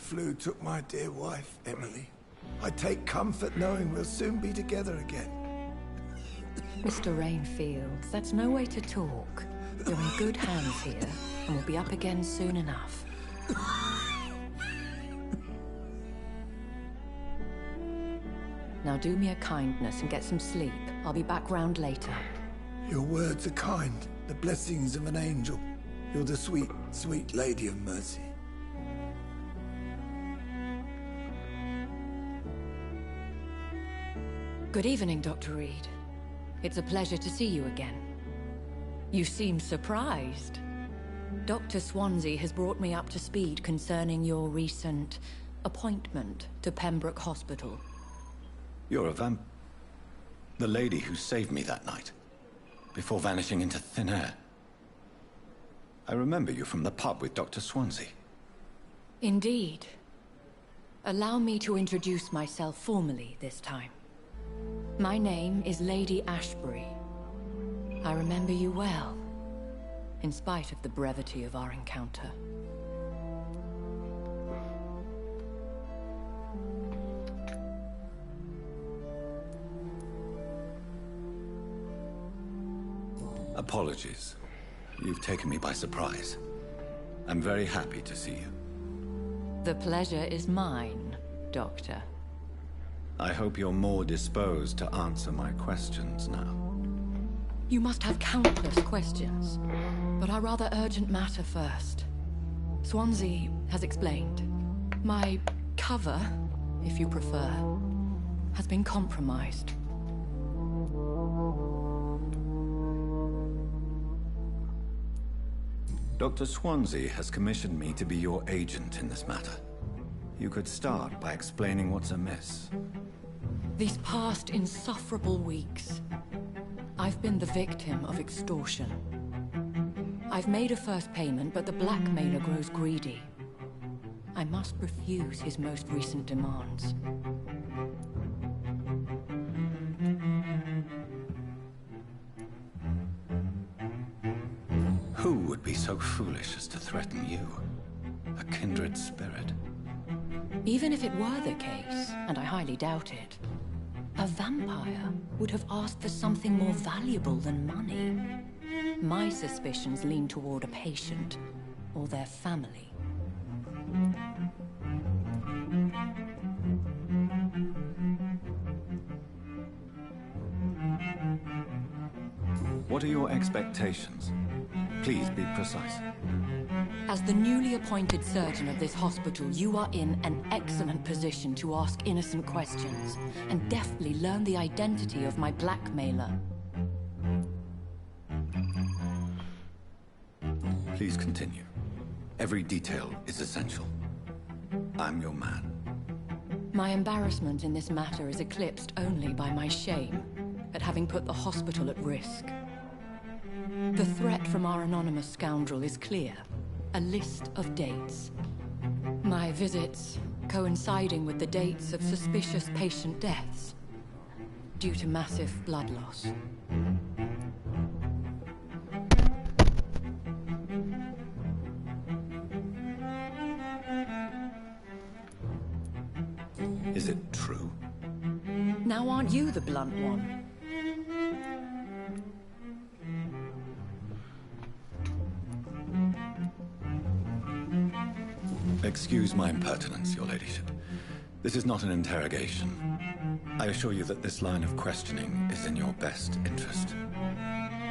flu took my dear wife, Emily. I take comfort knowing we'll soon be together again. Mr. Rainfield, that's no way to talk. You're in good hands here, and we'll be up again soon enough. Now do me a kindness and get some sleep. I'll be back round later. Your words are kind, the blessings of an angel. You're the sweet, sweet Lady of Mercy. Good evening, Dr. Reed. It's a pleasure to see you again. You seem surprised. Dr. Swansea has brought me up to speed concerning your recent appointment to Pembroke Hospital. You're a the lady who saved me that night, before vanishing into thin air. I remember you from the pub with Dr. Swansea. Indeed. Allow me to introduce myself formally this time. My name is Lady Ashbury. I remember you well, in spite of the brevity of our encounter. Apologies. You've taken me by surprise. I'm very happy to see you. The pleasure is mine, Doctor. I hope you're more disposed to answer my questions now. You must have countless questions, but our rather urgent matter first. Swansea has explained. My cover, if you prefer, has been compromised. Dr. Swansea has commissioned me to be your agent in this matter. You could start by explaining what's amiss. These past insufferable weeks, I've been the victim of extortion. I've made a first payment, but the blackmailer grows greedy. I must refuse his most recent demands. Who would be so foolish as to threaten you? A kindred spirit. Even if it were the case, and I highly doubt it, a vampire would have asked for something more valuable than money. My suspicions lean toward a patient, or their family. What are your expectations? Please be precise. As the newly appointed surgeon of this hospital, you are in an excellent position to ask innocent questions and deftly learn the identity of my blackmailer. Please continue. Every detail is essential. I'm your man. My embarrassment in this matter is eclipsed only by my shame at having put the hospital at risk. The threat from our anonymous scoundrel is clear. A list of dates. My visits coinciding with the dates of suspicious patient deaths due to massive blood loss. Is it true? Now aren't you the blunt one? Excuse my impertinence, your ladyship. This is not an interrogation. I assure you that this line of questioning is in your best interest.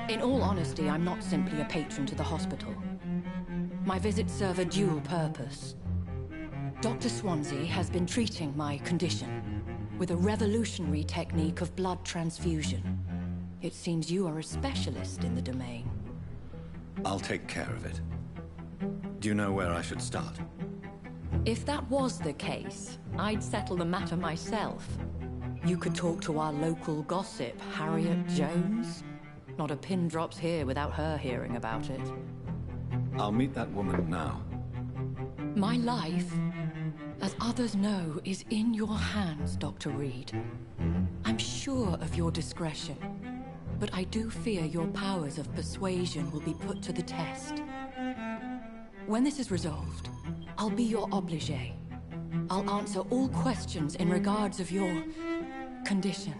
In all honesty, I'm not simply a patron to the hospital. My visits serve a dual purpose. Dr. Swansea has been treating my condition with a revolutionary technique of blood transfusion. It seems you are a specialist in the domain. I'll take care of it. Do you know where I should start? If that was the case, I'd settle the matter myself. You could talk to our local gossip, Harriet Jones. Not a pin drops here without her hearing about it. I'll meet that woman now. My life, as others know, is in your hands, Dr. Reed. I'm sure of your discretion, but I do fear your powers of persuasion will be put to the test. When this is resolved, I'll be your obligé, I'll answer all questions in regards of your condition.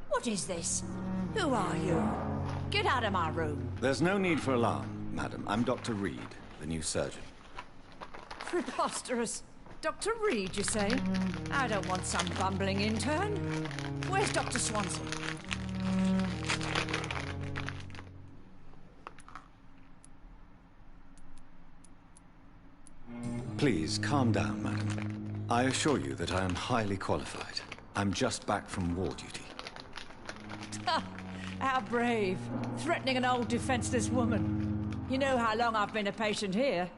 What is this? Who are you? Get out of my room. There's no need for alarm, madam. I'm Dr. Reed, the new surgeon. Preposterous. Dr. Reed, you say? I don't want some bumbling intern. Where's Dr. Swanson? Please, calm down, madam. I assure you that I am highly qualified. I'm just back from war duty. How brave. Threatening an old defenseless woman. You know how long I've been a patient here?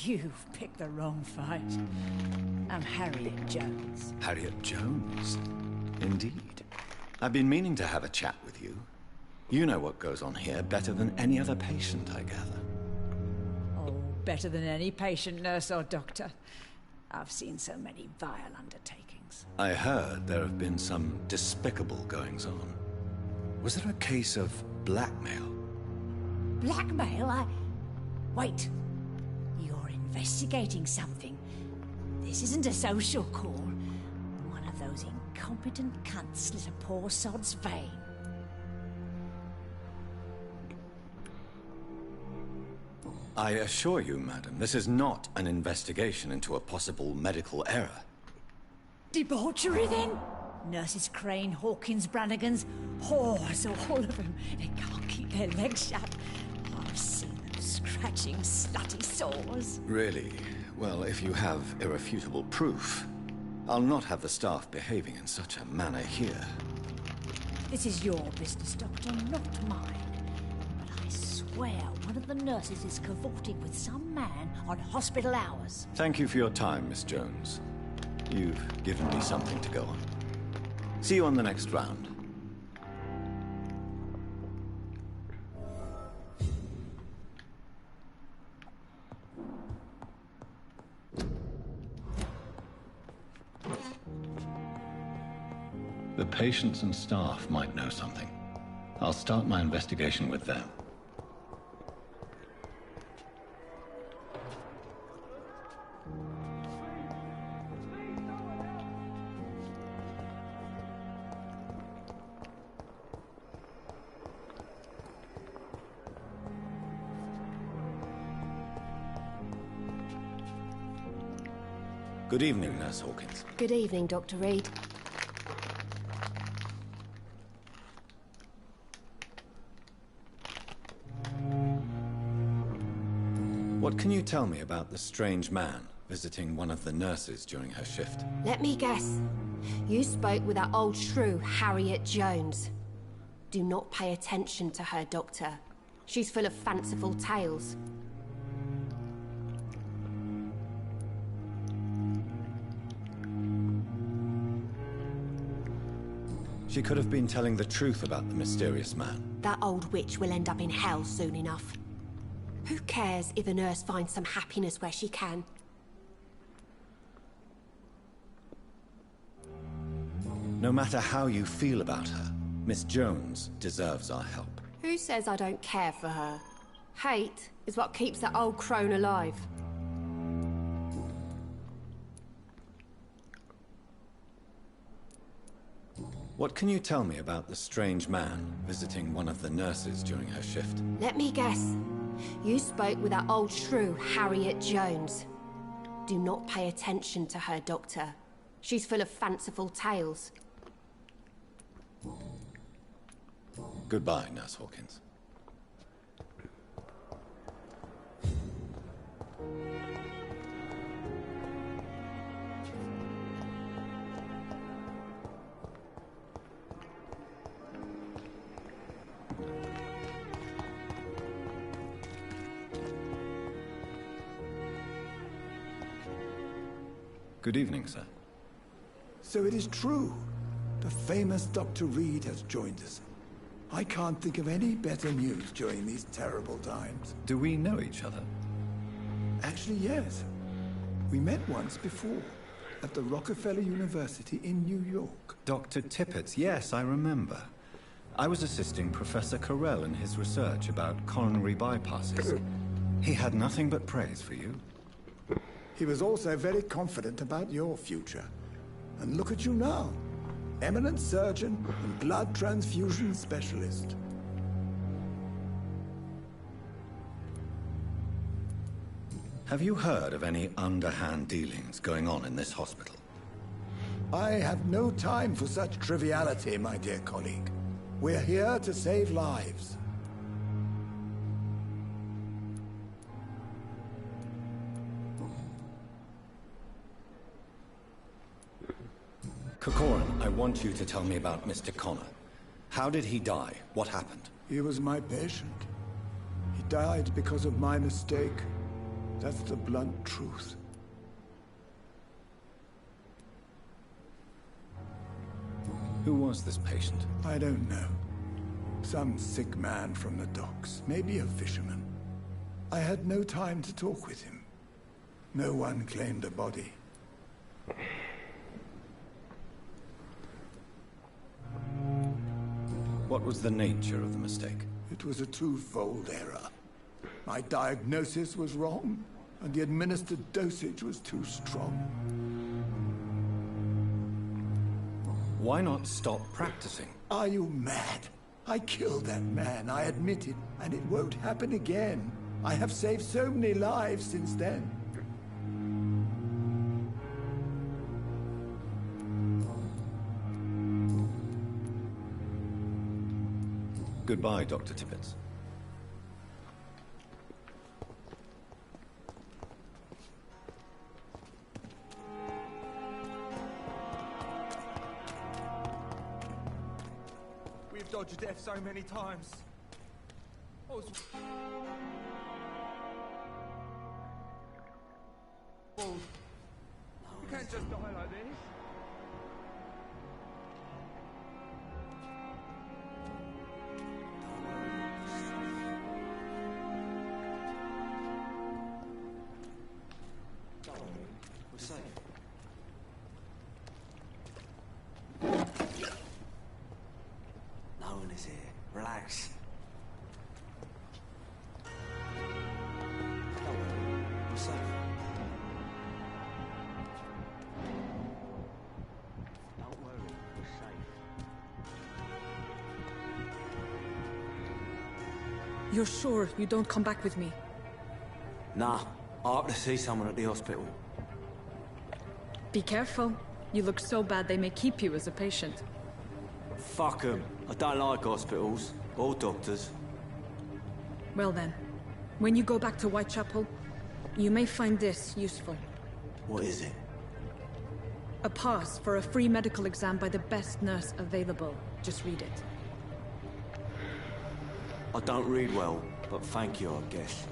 You've picked the wrong fight. I'm Harriet Jones. Harriet Jones? Indeed. I've been meaning to have a chat with you. You know what goes on here better than any other patient, I gather. Oh, better than any patient, nurse or doctor. I've seen so many vile undertakings. I heard there have been some despicable goings-on. Was there a case of blackmail? Blackmail? Wait. You're investigating something. This isn't a social call. One of those incompetent cunts slit a poor sod's vein. I assure you, madam, this is not an investigation into a possible medical error. Debauchery, then? Nurses Crane, Hawkins, Brannigans, whores, all of them. They can't keep their legs shut. I've seen them scratching slutty sores. Really? Well, if you have irrefutable proof, I'll not have the staff behaving in such a manner here. This is your business, Doctor, not mine. But I swear one of the nurses is cavorting with some man on hospital hours. Thank you for your time, Miss Jones. You've given me something to go on. See you on the next round. The patients and staff might know something. I'll start my investigation with them. Good evening, Nurse Hawkins. Good evening, Dr. Reed. What can you tell me about the strange man visiting one of the nurses during her shift? Let me guess. You spoke with that old shrew, Harriet Jones. Do not pay attention to her, Doctor. She's full of fanciful tales. She could have been telling the truth about the mysterious man. That old witch will end up in hell soon enough. Who cares if a nurse finds some happiness where she can? No matter how you feel about her, Miss Jones deserves our help. Who says I don't care for her? Hate is what keeps that old crone alive. What can you tell me about the strange man visiting one of the nurses during her shift? Let me guess. You spoke with that old shrew, Harriet Jones. Do not pay attention to her, Doctor. She's full of fanciful tales. Goodbye, Nurse Hawkins. Good evening, sir. So it is true. The famous Dr. Reed has joined us. I can't think of any better news during these terrible times. Do we know each other? Actually, yes. We met once before, at the Rockefeller University in New York. Dr. Tippett's, yes, I remember. I was assisting Professor Carell in his research about coronary bypasses. He had nothing but praise for you. He was also very confident about your future. And look at you now. Eminent surgeon and blood transfusion specialist. Have you heard of any underhand dealings going on in this hospital? I have no time for such triviality, my dear colleague. We're here to save lives. Corcoran, I want you to tell me about Mr. Connor. How did he die? What happened? He was my patient. He died because of my mistake. That's the blunt truth. Who was this patient? I don't know. Some sick man from the docks, maybe a fisherman. I had no time to talk with him. No one claimed a body. What was the nature of the mistake? It was a twofold error. My diagnosis was wrong, and the administered dosage was too strong. Why not stop practicing? Are you mad? I killed that man, I admit it, and it won't happen again. I have saved so many lives since then. Goodbye, Dr. Tippett. We've dodged death so many times. Oh, you can't just die like this. We're safe. No one is here. Relax. Don't worry. We're safe. Don't worry. We're safe. You're sure you don't come back with me? Nah. I have to see someone at the hospital. Be careful. You look so bad they may keep you as a patient. Fuck 'em. I don't like hospitals. Or doctors. Well then, when you go back to Whitechapel, you may find this useful. What is it? A pass for a free medical exam by the best nurse available. Just read it. I don't read well, but thank you, I guess.